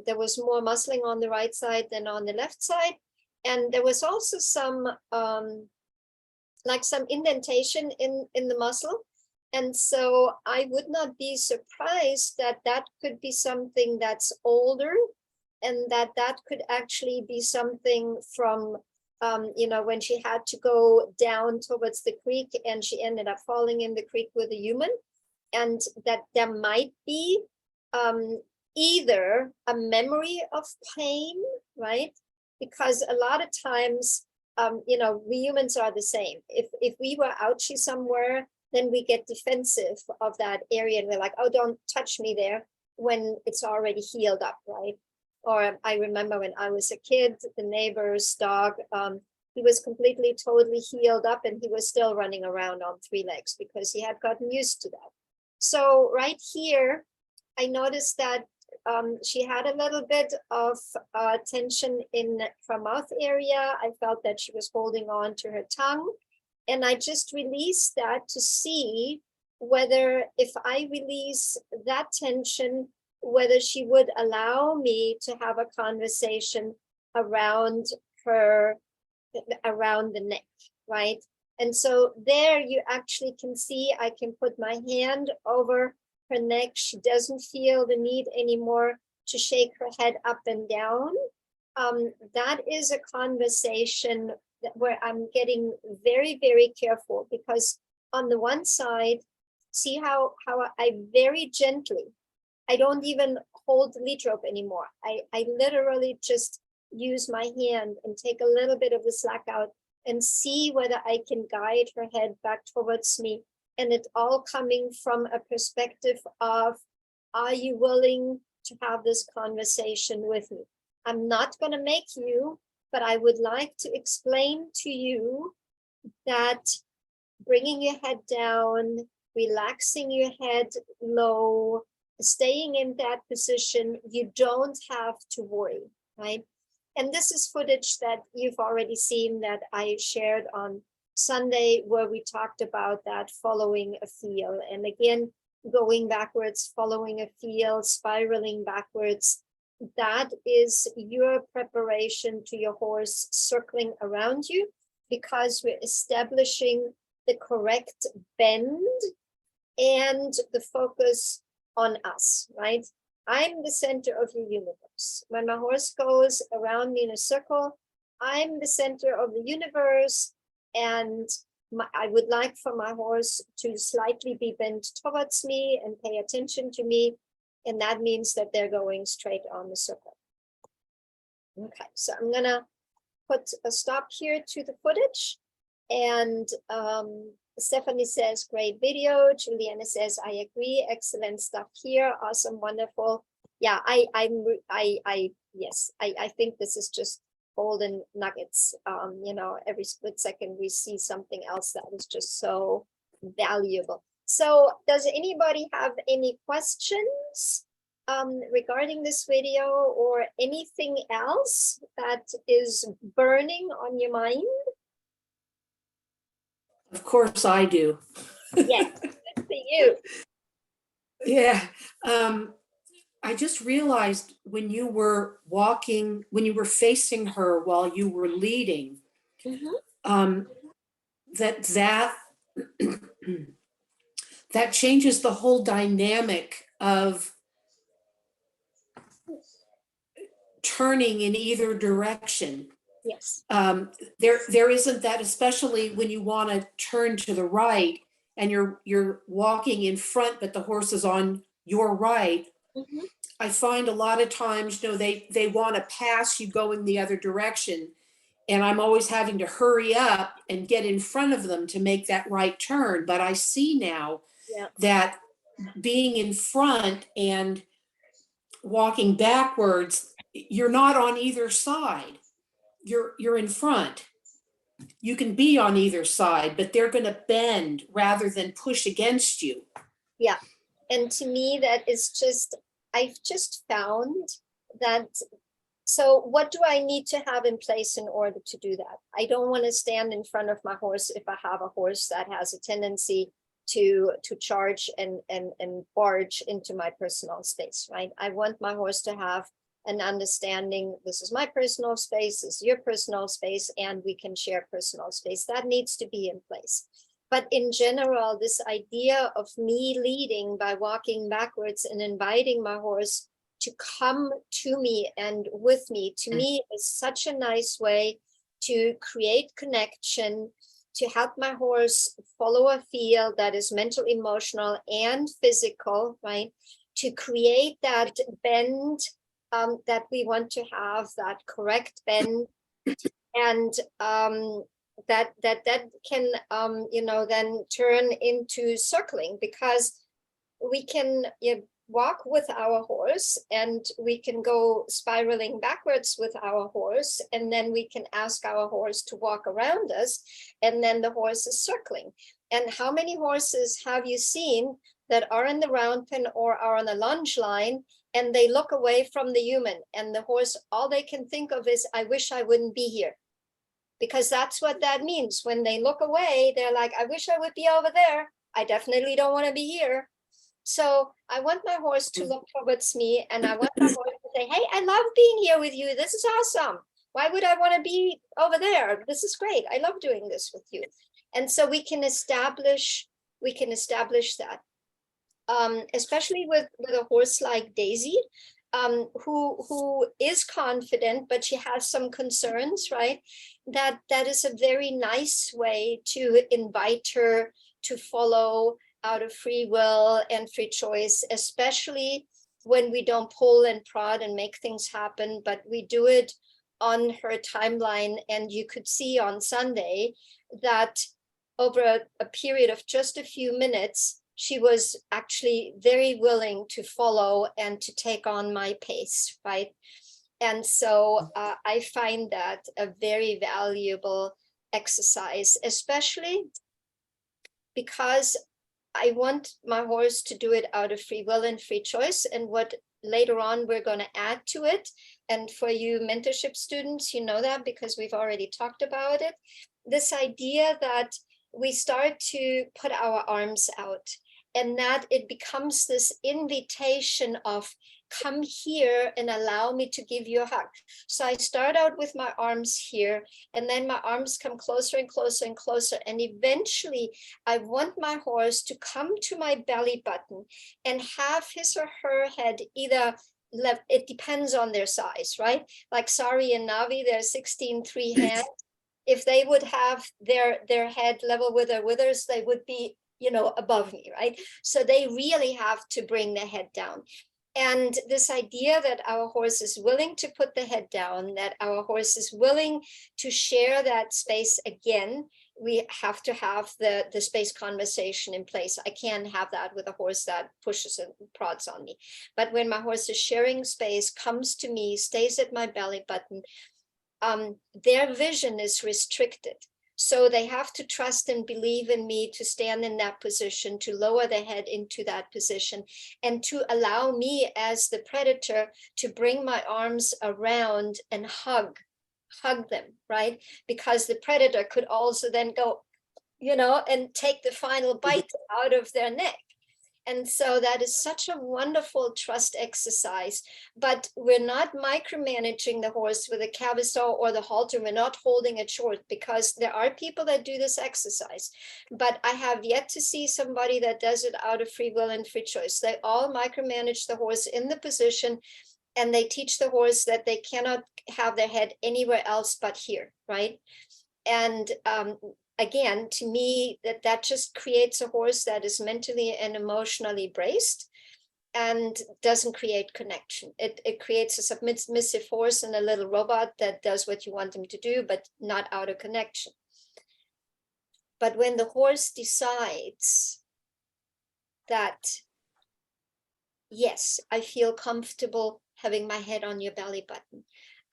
S1: there was more muscling on the right side than on the left side. And there was also some indentation in the muscle. And so I would not be surprised that could be something that's older, and that could actually be something from, when she had to go down towards the creek and she ended up falling in the creek with a human. And that there might be either a memory of pain, right? Because a lot of times, we humans are the same. If we were ouchy somewhere, then we get defensive of that area and we're like, oh, don't touch me there, when it's already healed up, right? Or I remember when I was a kid, the neighbor's dog, he was completely, totally healed up and he was still running around on 3 legs because he had gotten used to that. So right here, I noticed that she had a little bit of tension in her mouth area. I felt that she was holding on to her tongue. And I just released that to see whether, if I release that tension, whether she would allow me to have a conversation around her, around the neck, right? And so there you actually can see, I can put my hand over her neck. She doesn't feel the need anymore to shake her head up and down. That is a conversation where I'm getting very, very careful, because on the one side, see how I very gently, I don't even hold the lead rope anymore. I literally just use my hand and take a little bit of the slack out and see whether I can guide her head back towards me. And it's all coming from a perspective of, are you willing to have this conversation with me? I'm not going to make you, but I would like to explain to you that bringing your head down, relaxing your head low, staying in that position, you don't have to worry, right? And this is footage that you've already seen that I shared on Sunday, where we talked about that following a feel. And again, going backwards, following a feel, spiraling backwards, that is your preparation to your horse circling around you, because we're establishing the correct bend, and the focus on us, right? I'm the center of the universe. When my horse goes around me in a circle, I'm the center of the universe, and I would like for my horse to slightly be bent towards me and pay attention to me, and that means that they're going straight on the circle. Okay, so I'm gonna put a stop here to the footage, and Stephanie says, great video. Juliana says, I agree. Excellent stuff here. Awesome. Wonderful. Yeah, yes, I think this is just golden nuggets. You know, every split second we see something else that is just so valuable. So does anybody have any questions regarding this video, or anything else that is burning on your mind?
S2: Of course I do.
S1: Yes, good for you.
S2: Yeah. I just realized when you were walking, when you were facing her while you were leading, that changes the whole dynamic of turning in either direction.
S1: Yes.
S2: There isn't that, especially when you want to turn to the right and you're walking in front, but the horse is on your right. I find a lot of times, you know, they want to pass you going the other direction, and I'm always having to hurry up and get in front of them to make that right turn. But I see now that being in front and walking backwards, you're not on either side. You're in front. You can be on either side, but they're going to bend rather than push against you.
S1: Yeah. And to me, that is just, I've just found that. So what do I need to have in place in order to do that? I don't want to stand in front of my horse if I have a horse that has a tendency to charge and barge into my personal space, right? I want my horse to have an understanding, this is my personal space, this is your personal space, and we can share personal space. That needs to be in place. But in general, this idea of me leading by walking backwards and inviting my horse to come to me and with me, to me, is such a nice way to create connection, to help my horse follow a field that is mental, emotional, and physical, right? To create that bend that we want to have, that correct bend, and that can you know, then turn into circling, because we can walk with our horse and we can go spiraling backwards with our horse, and then we can ask our horse to walk around us, and then the horse is circling. And how many horses have you seen that are in the round pen or are on the lunge line, and they look away from the human, and the horse, all they can think of is, I wish I wouldn't be here? Because that's what that means. When they look away, they're like, I wish I would be over there. I definitely don't want to be here. So I want my horse to look towards me, and I want my horse to say, hey, I love being here with you. This is awesome. Why would I want to be over there? This is great. I love doing this with you. And so we can establish that. Especially with a horse like Daisy, who is confident, but she has some concerns, right? That is a very nice way to invite her to follow out of free will and free choice, especially when we don't pull and prod and make things happen, but we do it on her timeline. And you could see on Sunday that over a period of just a few minutes, she was actually very willing to follow and to take on my pace, right? And so I find that a very valuable exercise, especially because I want my horse to do it out of free will and free choice. And what later on we're going to add to it, and for you mentorship students, you know that because we've already talked about it, this idea that we start to put our arms out, and that it becomes this invitation of come here and allow me to give you a hug. So I start out with my arms here, and then my arms come closer and closer and closer. And eventually I want my horse to come to my belly button and have his or her head either left, it depends on their size, right? Like Sari and Navi, they're 16-3 hands. If they would have their head level with their withers, they would be, above me, right? So they really have to bring their head down. And this idea that our horse is willing to put the head down, that our horse is willing to share that space again, we have to have the space conversation in place. I can't have that with a horse that pushes and prods on me. But when my horse is sharing space, comes to me, stays at my belly button, their vision is restricted. So they have to trust and believe in me to stand in that position, to lower their head into that position, and to allow me as the predator to bring my arms around and hug them, right? Because the predator could also then go, and take the final bite out of their neck. And so that is such a wonderful trust exercise, but we're not micromanaging the horse with a cavesol or the halter. We're not holding it short, because there are people that do this exercise, but I have yet to see somebody that does it out of free will and free choice. They all micromanage the horse in the position, and they teach the horse that they cannot have their head anywhere else but here, right? And again, to me, that just creates a horse that is mentally and emotionally braced and doesn't create connection. It creates a submissive horse and a little robot that does what you want them to do, but not out of connection. But when the horse decides that, yes, I feel comfortable having my head on your belly button,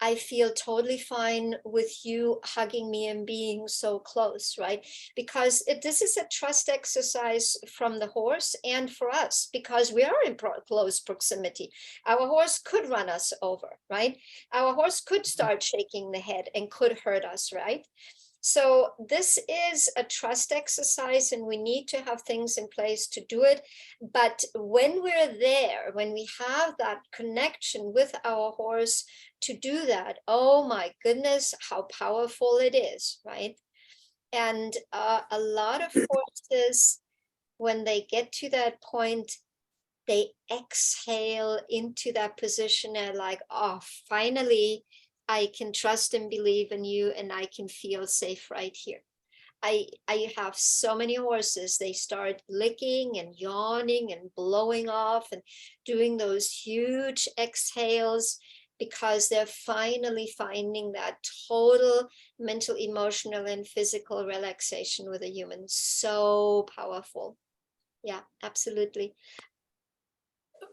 S1: I feel totally fine with you hugging me and being so close, right? Because this is a trust exercise from the horse and for us, because we are in close proximity. Our horse could run us over, right? Our horse could start shaking the head and could hurt us, right? So this is a trust exercise, and we need to have things in place to do it. But when we're there, when we have that connection with our horse to do that, oh my goodness, how powerful it is, right? And a lot of horses, when they get to that point, they exhale into that position and like, oh, finally, I can trust and believe in you, and I can feel safe right here. I have so many horses, they start licking and yawning and blowing off and doing those huge exhales, because they're finally finding that total mental, emotional, and physical relaxation with a human. So powerful. Yeah, absolutely.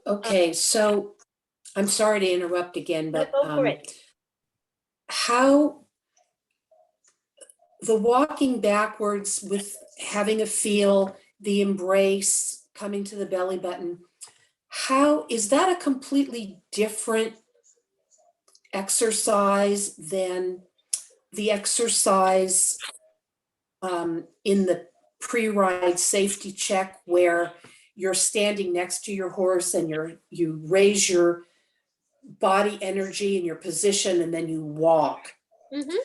S2: Okay, so I'm sorry to interrupt again, but
S1: Go for it.
S2: how the walking backwards with having a feel, the embrace, coming to the belly button, how is that a completely different exercise than the exercise in the pre-ride safety check, where you're standing next to your horse and you raise your body energy and your position and then you walk?
S1: Mm-hmm.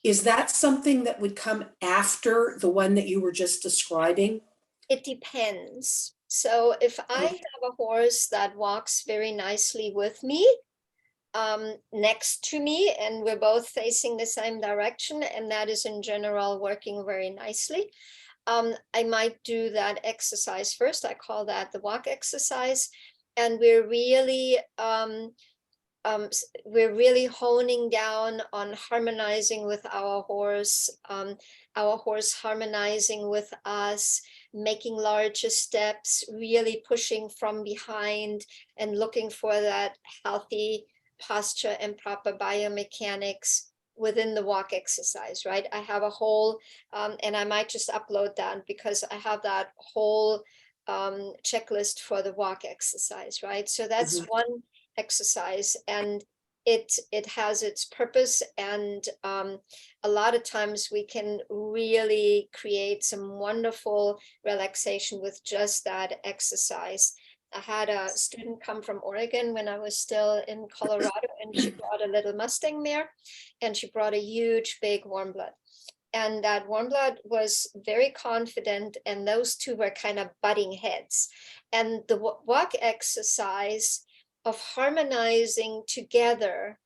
S2: Is that something that would come after the one that you were just describing?
S1: It depends. So if I have a horse that walks very nicely with me, next to me, and we're both facing the same direction, and that is in general working very nicely, I might do that exercise first. I call that the walk exercise, and we're really honing down on harmonizing with our horse harmonizing with us, making larger steps, really pushing from behind and looking for that healthy posture and proper biomechanics within the walk exercise, right? I have a whole, and I might just upload that, because I have that whole checklist for the walk exercise, right? So that's one exercise, and it has its purpose, and a lot of times we can really create some wonderful relaxation with just that exercise. I had a student come from Oregon when I was still in Colorado, and she brought a little Mustang mare, and she brought a huge, big warm blood. And that warm blood was very confident, and those two were kind of butting heads. And the walk exercise of harmonizing together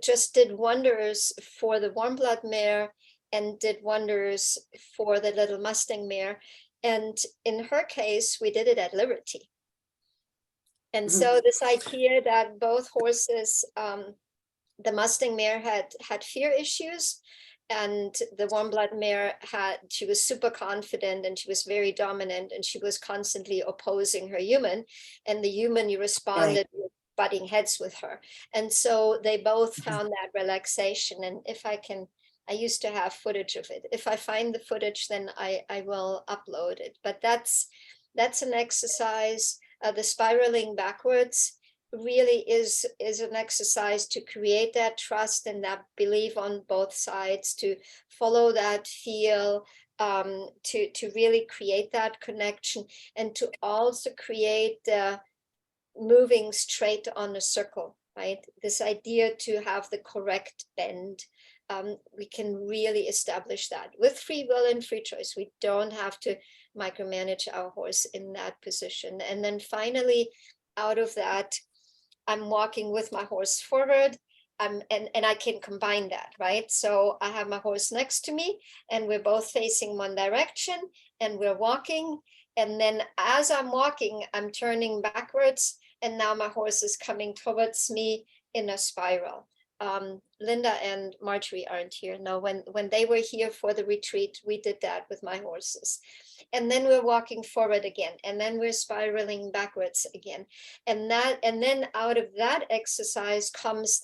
S1: just did wonders for the warm blood mare and did wonders for the little Mustang mare. And in her case, we did it at Liberty. And so this idea that both horses, the Mustang mare had fear issues, and the warm blood mare she was super confident, and she was very dominant, and she was constantly opposing her human, and the human responded with butting heads with her. And so they both found that relaxation. And if I used to have footage of it. If I find the footage, then I will upload it. But that's an exercise. The spiraling backwards really is an exercise to create that trust and that belief on both sides, to follow that feel, to really create that connection, and to also create the moving straight on a circle, right? This idea to have the correct bend. We can really establish that with free will and free choice. We don't have to micromanage our horse in that position. And then finally, out of that, I'm walking with my horse forward. And I can combine that, right? So I have my horse next to me, and we're both facing one direction, and we're walking. And then as I'm walking, I'm turning backwards, and now my horse is coming towards me in a spiral. Linda and Marjorie aren't here. No, when they were here for the retreat, we did that with my horses. And then we're walking forward again, and then we're spiraling backwards again. And then out of that exercise comes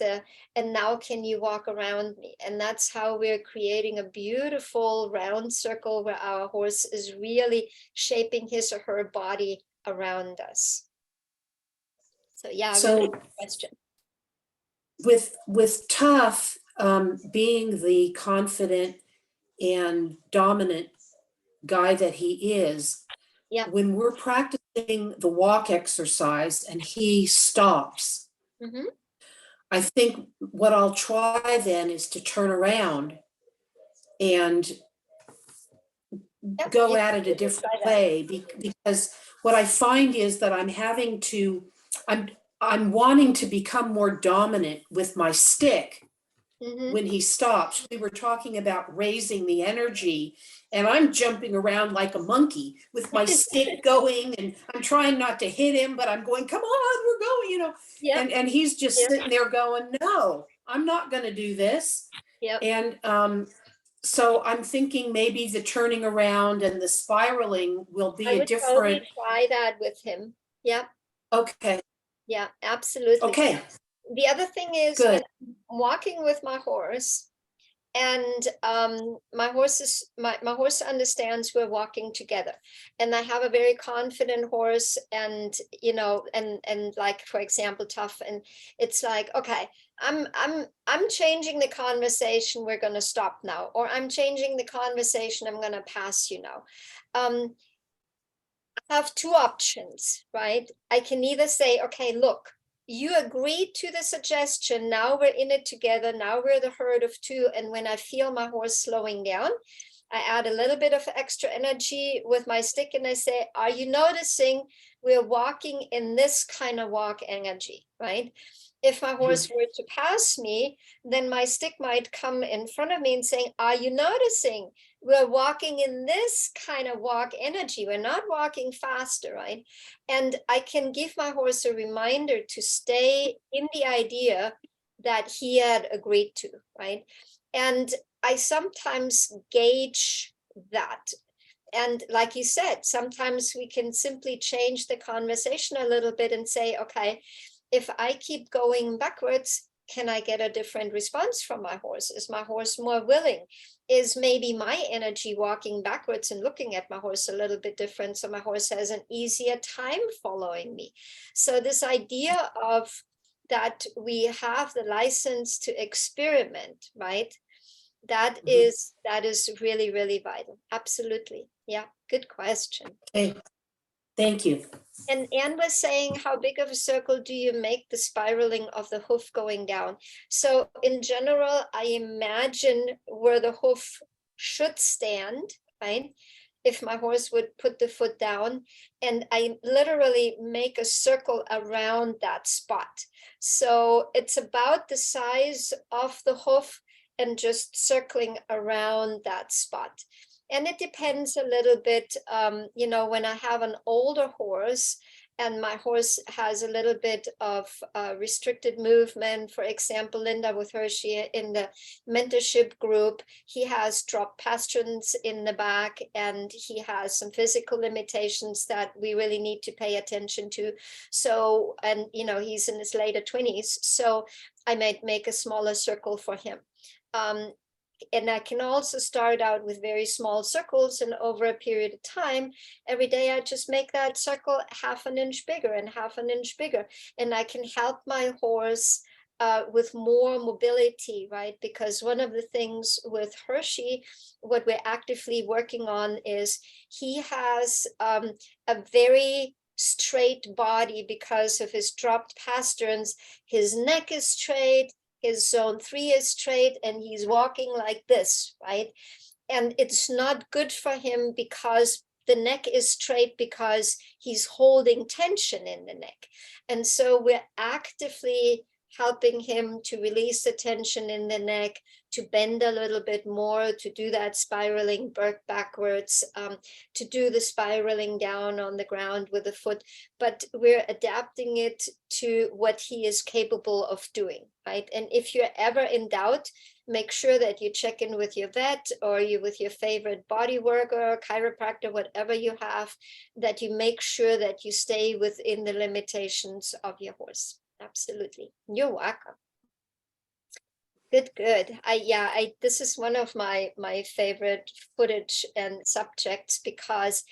S1: and now can you walk around me? And that's how we're creating a beautiful round circle where our horse is really shaping his or her body around us. So yeah,
S2: So
S1: really good question.
S2: With Tough being the confident and dominant guy that he is,
S1: yeah,
S2: when we're practicing the walk exercise and he stops, I think what I'll try then is to turn around and go at it a different way, because what I find is that I'm wanting to become more dominant with my stick. When he stops. We were talking about raising the energy, and I'm jumping around like a monkey with my stick going, and I'm trying not to hit him, but I'm going, come on, we're going, and he's just sitting there going, no, I'm not going to do this. And so I'm thinking maybe the turning around and the spiraling will be a different.
S1: Totally try that with him. Yeah.
S2: Okay.
S1: Yeah, absolutely.
S2: Okay.
S1: The other thing is,
S2: good.
S1: I'm walking with my horse, and my horse understands we're walking together, and I have a very confident horse, and and like, for example, Tough, and it's like, okay, I'm changing the conversation, we're going to stop now, or I'm changing the conversation, I'm going to pass you now. I have two options, right? I can either say, okay, look, you agreed to the suggestion, now we're in it together, now we're the herd of two, and when I feel my horse slowing down, I add a little bit of extra energy with my stick, and I say, are you noticing we're walking in this kind of walk energy, right? If my horse were to pass me, then my stick might come in front of me and saying, are you noticing we're walking in this kind of walk energy? We're not walking faster, right? And I can give my horse a reminder to stay in the idea that he had agreed to, right? And I sometimes gauge that. And like you said, sometimes we can simply change the conversation a little bit and say, okay, if I keep going backwards, can I get a different response from my horse? Is my horse more willing? Is maybe my energy walking backwards and looking at my horse a little bit different, so my horse has an easier time following me? So this idea of that we have the license to experiment, right? That is really, really vital. Absolutely. Yeah, good question.
S2: Okay. Thank you.
S1: And Anne was saying, how big of a circle do you make the spiraling of the hoof going down? So in general, I imagine where the hoof should stand, right? If my horse would put the foot down, and I literally make a circle around that spot. So it's about the size of the hoof and just circling around that spot. And it depends a little bit, when I have an older horse and my horse has a little bit of restricted movement. For example, Linda with Hershey in the mentorship group, he has drop pasterns in the back and he has some physical limitations that we really need to pay attention to. So, and he's in his later 20s, so I might make a smaller circle for him. And I can also start out with very small circles, and over a period of time, every day I just make that circle half an inch bigger and half an inch bigger. And I can help my horse with more mobility, right? Because one of the things with Hershey, what we're actively working on is he has a very straight body because of his dropped pasterns. His neck is straight, his zone 3 is straight, and he's walking like this, right? And it's not good for him because the neck is straight because he's holding tension in the neck. And so we're actively helping him to release the tension in the neck, to bend a little bit more, to do that spiraling backwards, to do the spiraling down on the ground with the foot. But we're adapting it to what he is capable of doing, right? And if you're ever in doubt, make sure that you check in with your vet or you with your favorite body worker, chiropractor, whatever you have, that you make sure that you stay within the limitations of your horse. Absolutely. You're welcome. Good. This is one of my favorite footage and subjects because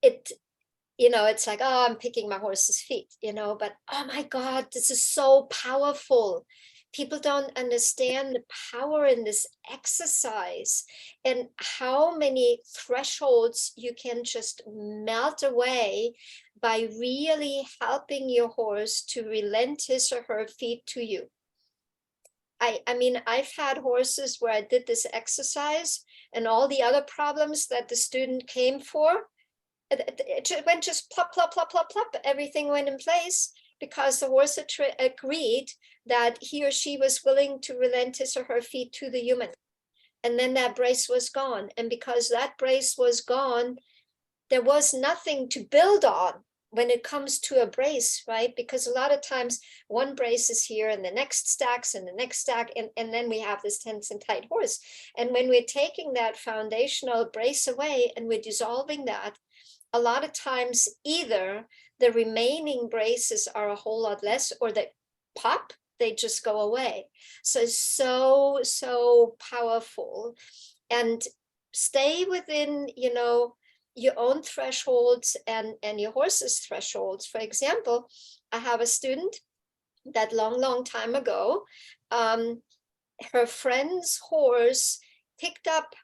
S1: it's like, oh, I'm picking my horse's feet, but oh my God, this is so powerful. People don't understand the power in this exercise and how many thresholds you can just melt away by really helping your horse to relent his or her feet to you. I mean, I've had horses where I did this exercise and all the other problems that the student came for, it went just plop, plop, plop, plop, plop. Everything went in place because the horse agreed that he or she was willing to relent his or her feet to the human. And then that brace was gone. And because that brace was gone, there was nothing to build on when it comes to a brace, right? Because a lot of times one brace is here and the next stacks and the next stack, and then we have this tense and tight horse. And when we're taking that foundational brace away and we're dissolving that, a lot of times either the remaining braces are a whole lot less or they pop, they just go away. So powerful. And stay within, your own thresholds and your horse's thresholds. For example, I have a student that long time ago, her friend's horse picked up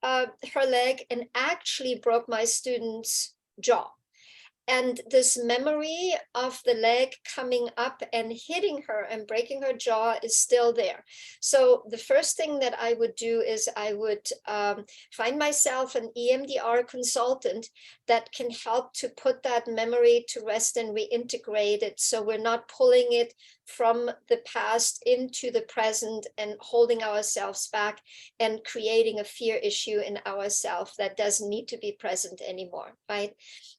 S1: her leg and actually broke my student's jaw. And this memory of the leg coming up and hitting her and breaking her jaw is still there. So the first thing that I would do is I would find myself an EMDR consultant that can help to put that memory to rest and reintegrate it. So we're not pulling it from the past into the present and holding ourselves back and creating a fear issue in ourselves that doesn't need to be present anymore, right?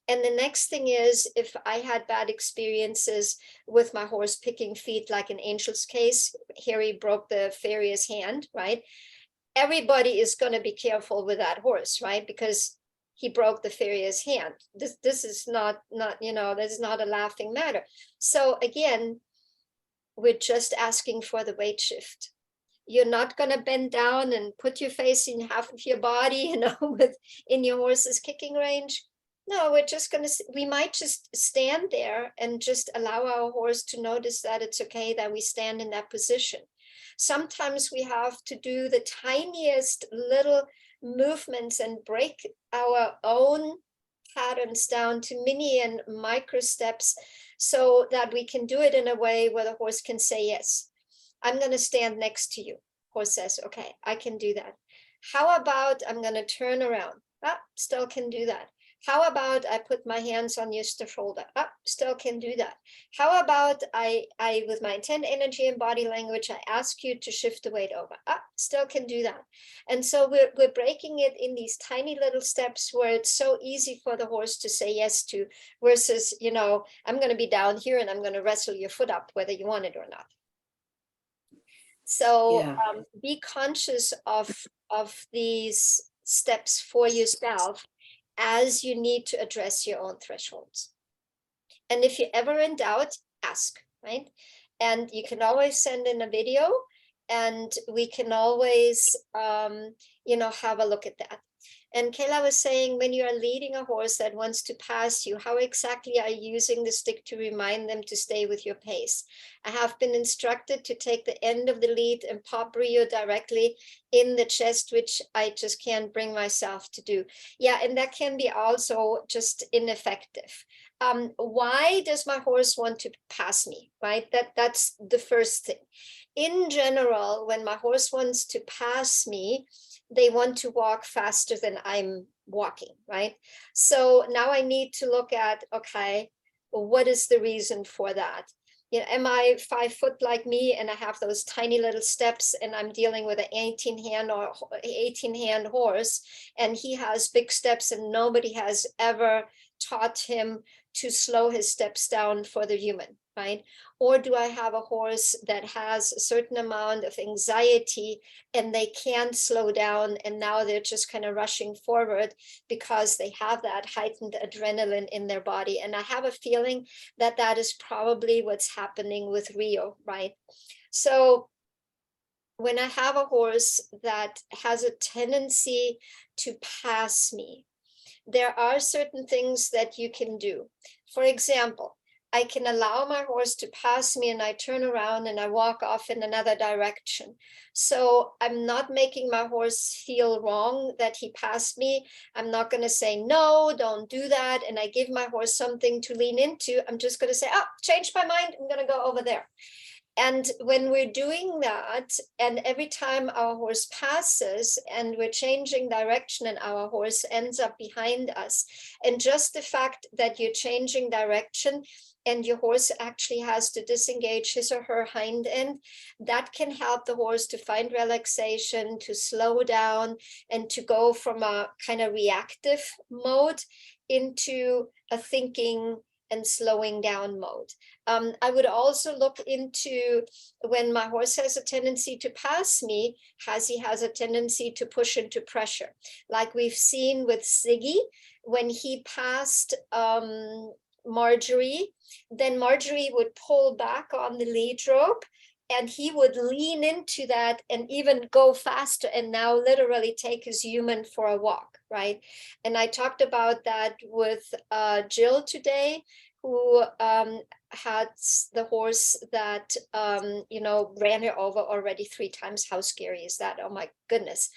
S1: And the next thing is, if I had bad experiences with my horse picking feet, like in Angel's case, Harry broke the farrier's hand, right? Everybody is going to be careful with that horse, right? Because he broke the farrier's hand. This is not, this is not a laughing matter. So again, we're just asking for the weight shift. You're not going to bend down and put your face in half of your body, in your horse's kicking range. No, we might just stand there and just allow our horse to notice that it's okay that we stand in that position. Sometimes we have to do the tiniest little movements and break our own patterns down to mini and micro steps so that we can do it in a way where the horse can say, yes, I'm going to stand next to you. Horse says, okay, I can do that. How about I'm going to turn around? Still can do that. How about I put my hands on your shoulder? Still can do that. How about I with my intent, energy, and body language, I ask you to shift the weight over? Still can do that. And so we're breaking it in these tiny little steps where it's so easy for the horse to say yes to, versus, I'm going to be down here and I'm going to wrestle your foot up, whether you want it or not. So
S2: Yeah.
S1: be conscious of these steps for yourself as you need to address your own thresholds. And if you're ever in doubt, ask, right? And you can always send in a video and we can always, have a look at that. And Kayla was saying, when you are leading a horse that wants to pass you, how exactly are you using the stick to remind them to stay with your pace? I have been instructed to take the end of the lead and pop Rio directly in the chest, which I just can't bring myself to do. Yeah, and that can be also just ineffective. Why does my horse want to pass me, right? That's the first thing. In general, when my horse wants to pass me, they want to walk faster than I'm walking, right? So now I need to look at, okay, what is the reason for that? Am I 5 foot like me and I have those tiny little steps and I'm dealing with an 18-hand horse and he has big steps and nobody has ever taught him to slow his steps down for the human, right? Or do I have a horse that has a certain amount of anxiety and they can't slow down and now they're just kind of rushing forward because they have that heightened adrenaline in their body? And I have a feeling that that is probably what's happening with Rio, right? So when I have a horse that has a tendency to pass me, there are certain things that you can do. For example, I can allow my horse to pass me and I turn around and I walk off in another direction. So I'm not making my horse feel wrong that he passed me. I'm not going to say, no, don't do that. And I give my horse something to lean into. I'm just going to say, changed my mind. I'm going to go over there. And when we're doing that, and every time our horse passes and we're changing direction and our horse ends up behind us, and just the fact that you're changing direction and your horse actually has to disengage his or her hind end, that can help the horse to find relaxation, to slow down, and to go from a kind of reactive mode into a thinking and slowing down mode. I would also look into when my horse has a tendency to pass me, he has a tendency to push into pressure. Like we've seen with Ziggy, when he passed Marjorie, then Marjorie would pull back on the lead rope and he would lean into that and even go faster and now literally take his human for a walk, right? And I talked about that with Jill today, who had the horse that, ran her over already 3 times. How scary is that? Oh my goodness.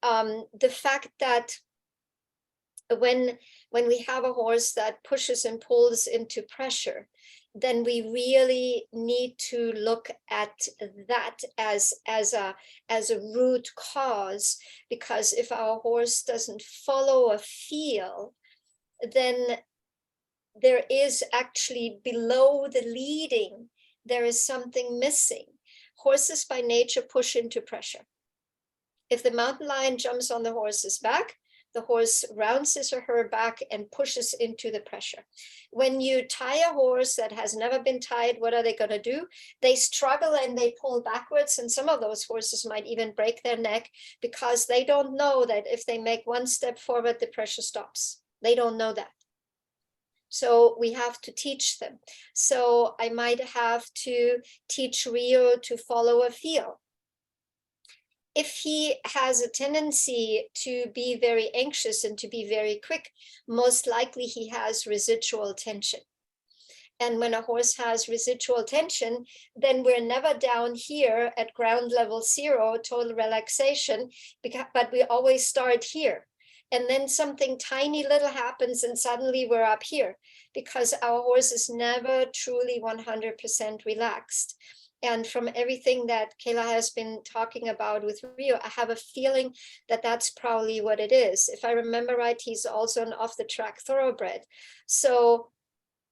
S1: The fact that when we have a horse that pushes and pulls into pressure, then we really need to look at that as a root cause, because if our horse doesn't follow a feel, then there is actually below the leading, there is something missing. Horses by nature push into pressure. If the mountain lion jumps on the horse's back, the horse rounds his or her back and pushes into the pressure. When you tie a horse that has never been tied, what are they going to do? They struggle and they pull backwards, and some of those horses might even break their neck because they don't know that if they make one step forward, the pressure stops. They don't know that. So we have to teach them. So I might have to teach Rio to follow a feel. If he has a tendency to be very anxious and to be very quick, most likely he has residual tension. And when a horse has residual tension, then we're never down here at ground level 0, total relaxation, but we always start here. And then something tiny little happens and suddenly we're up here, because our horse is never truly 100% relaxed. And from everything that Kayla has been talking about with Rio, I have a feeling that that's probably what it is. If I remember right, he's also an off the track thoroughbred. So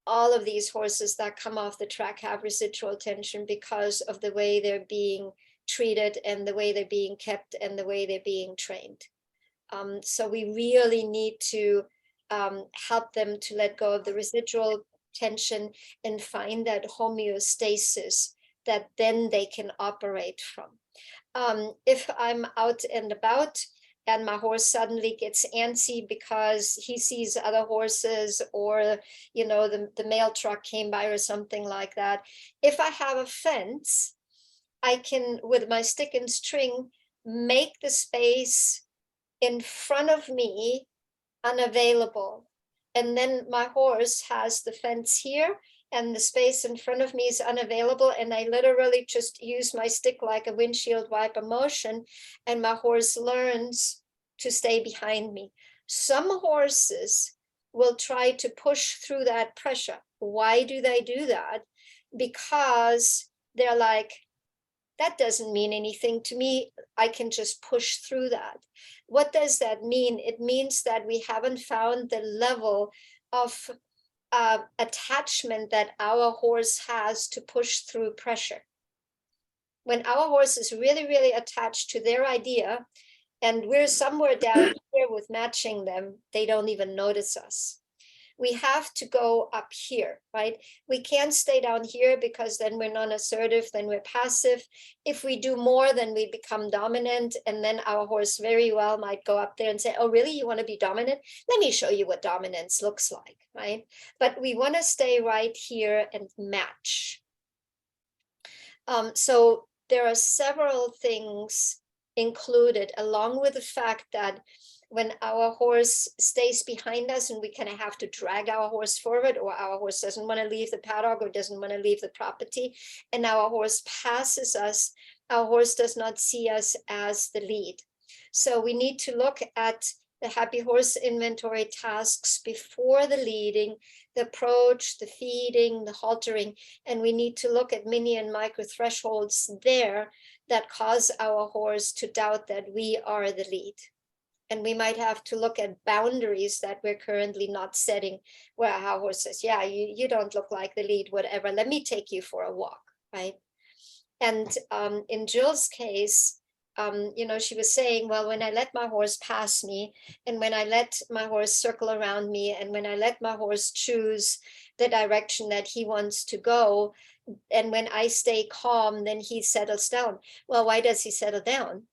S1: all of these horses that come off the track have residual tension because of the way they're being treated and the way they're being kept and the way they're being trained. So we really need to help them to let go of the residual tension and find that homeostasis that then they can operate from. If I'm out and about and my horse suddenly gets antsy because he sees other horses, or the mail truck came by or something like that, if I have a fence, I can, with my stick and string, make the space in front of me unavailable. And then my horse has the fence here and the space in front of me is unavailable. And I literally just use my stick like a windshield wiper motion, and my horse learns to stay behind me. Some horses will try to push through that pressure. Why do they do that? Because they're like, that doesn't mean anything to me. I can just push through that. What does that mean? It means that we haven't found the level of attachment that our horse has to push through pressure. When our horse is really, really attached to their idea, and we're somewhere down here with matching them, they don't even notice us. We have to go up here, right? We can't stay down here because then we're non-assertive, then we're passive. If we do more, then we become dominant, and then our horse very well might go up there and say, oh, really? You want to be dominant? Let me show you what dominance looks like, right? But we want to stay right here and match. So there are several things included, along with the fact that when our horse stays behind us and we kind of have to drag our horse forward, or our horse doesn't want to leave the paddock or doesn't want to leave the property, and our horse passes us, our horse does not see us as the lead. So we need to look at the happy horse inventory tasks before the leading, the approach, the feeding, the haltering, and we need to look at mini and micro thresholds there that cause our horse to doubt that we are the lead. And we might have to look at boundaries that we're currently not setting, where our horse says, yeah, you don't look like the lead, whatever, let me take you for a walk, right? And in Jill's case, she was saying, well, when I let my horse pass me, and when I let my horse circle around me, and when I let my horse choose the direction that he wants to go, and when I stay calm, then he settles down. Well, why does he settle down?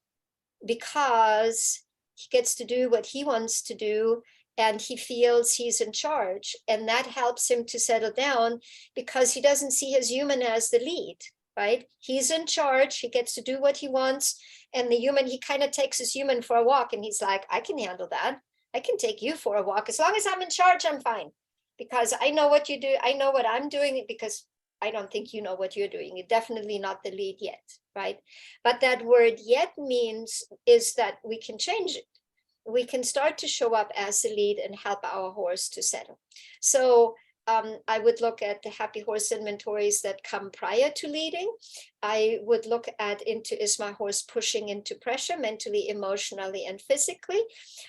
S1: Because he gets to do what he wants to do, and he feels he's in charge, and that helps him to settle down because he doesn't see his human as the lead, right? He's in charge, he gets to do what he wants, and the human, he kind of takes his human for a walk, and he's like, I can handle that. I can take you for a walk. As long as I'm in charge, I'm fine, because I know what you do. I know what I'm doing, because I don't think you know what you're doing. You're definitely not the lead yet, right? But that word yet means is that we can change it. We can start to show up as the lead and help our horse to settle. So I would look at the happy horse inventories that come prior to leading. I would look at is my horse pushing into pressure mentally, emotionally, and physically.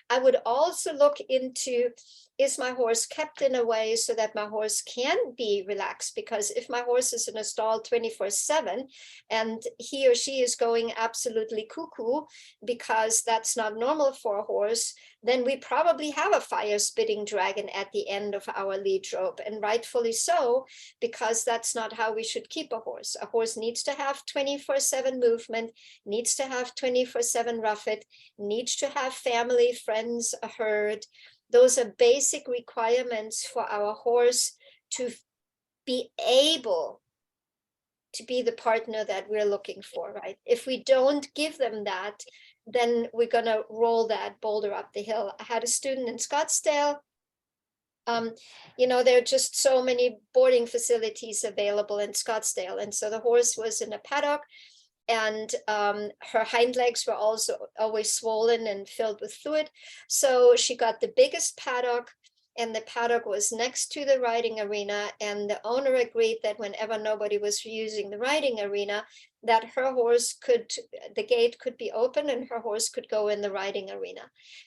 S1: I would also look into, is my horse kept in a way so that my horse can be relaxed? Because if my horse is in a stall 24/7 and he or she is going absolutely cuckoo because that's not normal for a horse, then we probably have a fire-spitting dragon at the end of our lead rope, and rightfully so, because that's not how we should keep a horse. A horse needs to have 24/7 movement, needs to have 24/7 rough it, needs to have family, friends, a herd. Those are basic requirements for our horse to be able to be the partner that we're looking for, right? If we don't give them that, then we're going to roll that boulder up the hill. I had a student in Scottsdale. There are just so many boarding facilities available in Scottsdale. And so the horse was in a paddock, and her hind legs were also always swollen and filled with fluid. So she got the biggest paddock, and the paddock was next to the riding arena, and the owner agreed that whenever nobody was using the riding arena, that her horse could, the gate could be open and her horse could go in the riding arena.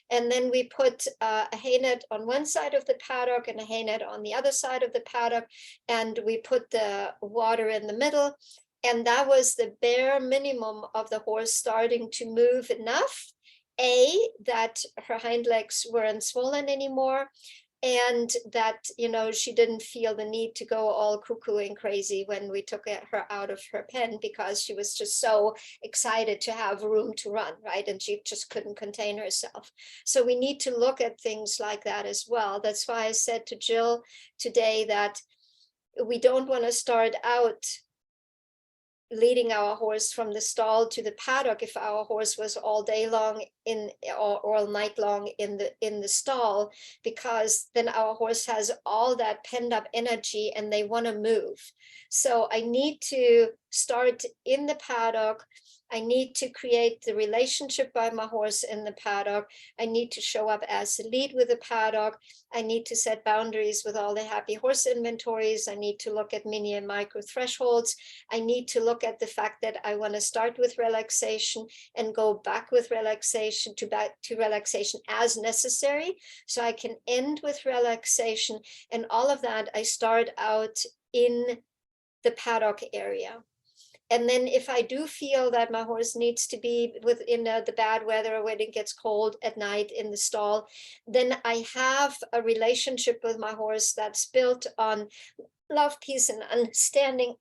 S1: And then we put a hay net on one side of the paddock and a hay net on the other side of the paddock, and we put the water in the middle. And that was the bare minimum of the horse starting to move enough, that her hind legs weren't swollen anymore, and that, she didn't feel the need to go all cuckoo and crazy when we took her out of her pen, because she was just so excited to have room to run, right? And she just couldn't contain herself. So we need to look at things like that as well. That's why I said to Jill today that we don't want to start out leading our horse from the stall to the paddock if our horse was all day long or all night long in the stall, because then our horse has all that pent up energy and they want to move. So I need to start in the paddock. I need to create the relationship by my horse in the paddock. I need to show up as a lead with the paddock. I need to set boundaries with all the happy horse inventories. I need to look at mini and micro thresholds. I need to look at the fact that I want to start with relaxation and go back with relaxation back to relaxation as necessary. So I can end with relaxation, and all of that I start out in the paddock area. And then if I do feel that my horse needs to be within the bad weather when it gets cold at night in the stall, then I have a relationship with my horse that's built on love, peace, and understanding,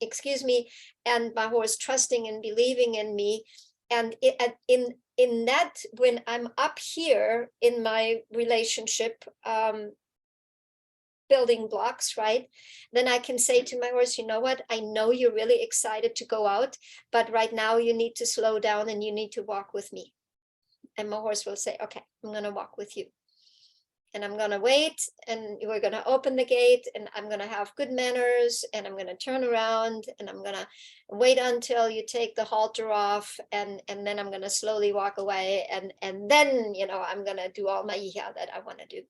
S1: excuse me, and my horse trusting and believing in me. And in that, when I'm up here in my relationship, building blocks, right? Then I can say to my horse, you know what? I know you're really excited to go out, but right now you need to slow down and you need to walk with me. And my horse will say, okay, I'm going to walk with you. And I'm going to wait, and we're going to open the gate, and I'm going to have good manners, and I'm going to turn around, and I'm going to wait until you take the halter off, and then I'm going to slowly walk away. And then, I'm going to do all my yiha that I want to do.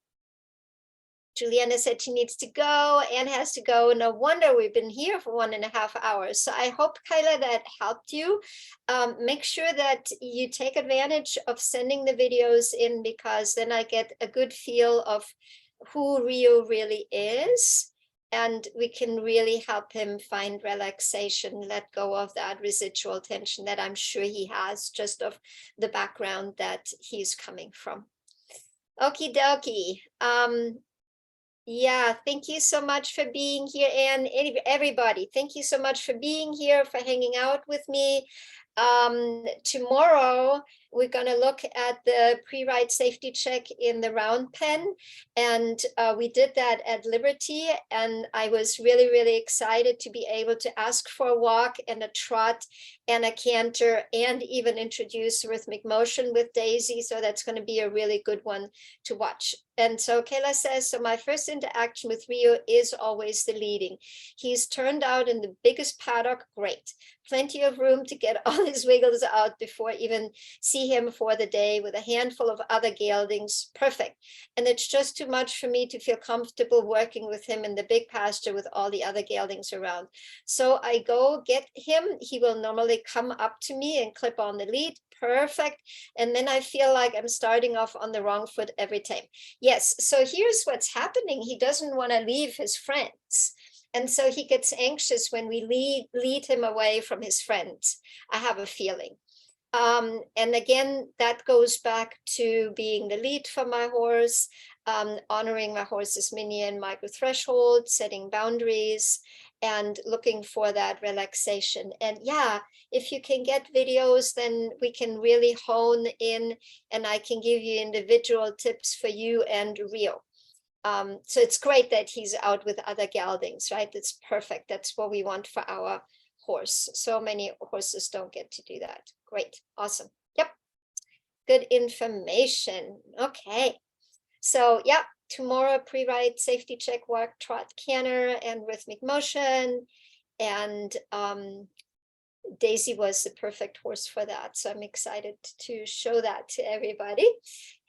S1: Juliana said she needs to go and has to go. No wonder we've been here for 1.5 hours. So I hope, Kyla, that helped you. Make sure that you take advantage of sending the videos in, because then I get a good feel of who Rio really is. And we can really help him find relaxation, let go of that residual tension that I'm sure he has, just of the background that he's coming from. Okie dokie. Yeah, thank you so much for being here, and everybody, thank you so much for being here, for hanging out with me. Tomorrow we're going to look at the pre-ride safety check in the round pen, and we did that at Liberty, and I was really, really excited to be able to ask for a walk and a trot and a canter, and even introduce rhythmic motion with Daisy. So that's going to be a really good one to watch. And so Kayla says, so my first interaction with Rio is always the leading. He's turned out in the biggest paddock, great. Plenty of room to get all his wiggles out before even see him for the day, with a handful of other geldings, perfect. And it's just too much for me to feel comfortable working with him in the big pasture with all the other geldings around. So I go get him. He will normally come up to me and clip on the lead, perfect. And then I feel like I'm starting off on the wrong foot every time. Yes, so here's what's happening. He doesn't want to leave his friends. And so he gets anxious when we lead him away from his friends. I have a feeling. And again, that goes back to being the lead for my horse, honoring my horse's mini and micro threshold, setting boundaries, and looking for that relaxation. And yeah, if you can get videos, then we can really hone in, and I can give you individual tips for you and Rio. So it's great that he's out with other geldings, right? That's perfect. That's what we want for our horse. So many horses don't get to do that. Great. Awesome. Yep. Good information. Okay. So yeah, tomorrow pre-ride safety check, walk, trot, canter, and rhythmic motion. And Daisy was the perfect horse for that. So I'm excited to show that to everybody.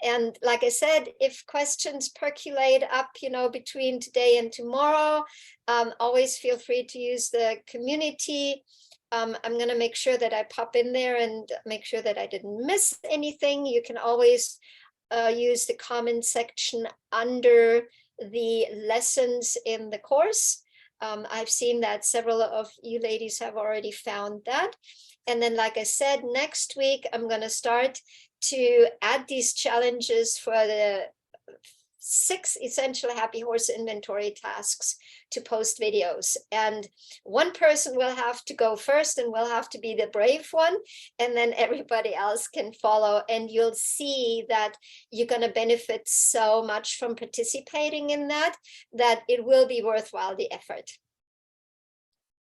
S1: And like I said, if questions percolate up, between today and tomorrow, always feel free to use the community. I'm going to make sure that I pop in there and make sure that I didn't miss anything. You can always use the comment section under the lessons in the course. I've seen that several of you ladies have already found that. And then, like I said, next week, I'm going to start to add these challenges for the 6 essential happy horse inventory tasks to post videos. And one person will have to go first and will have to be the brave one. And then everybody else can follow. And you'll see that you're going to benefit so much from participating in that it will be worthwhile the effort.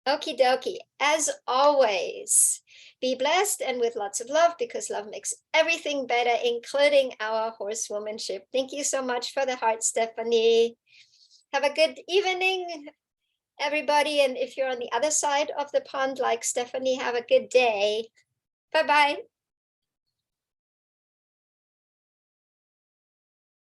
S1: Okie dokie. As always, be blessed and with lots of love, because love makes everything better, including our horsewomanship. Thank you so much for the heart, Stephanie. Have a good evening, everybody. And if you're on the other side of the pond, like Stephanie, have a good day. Bye-bye.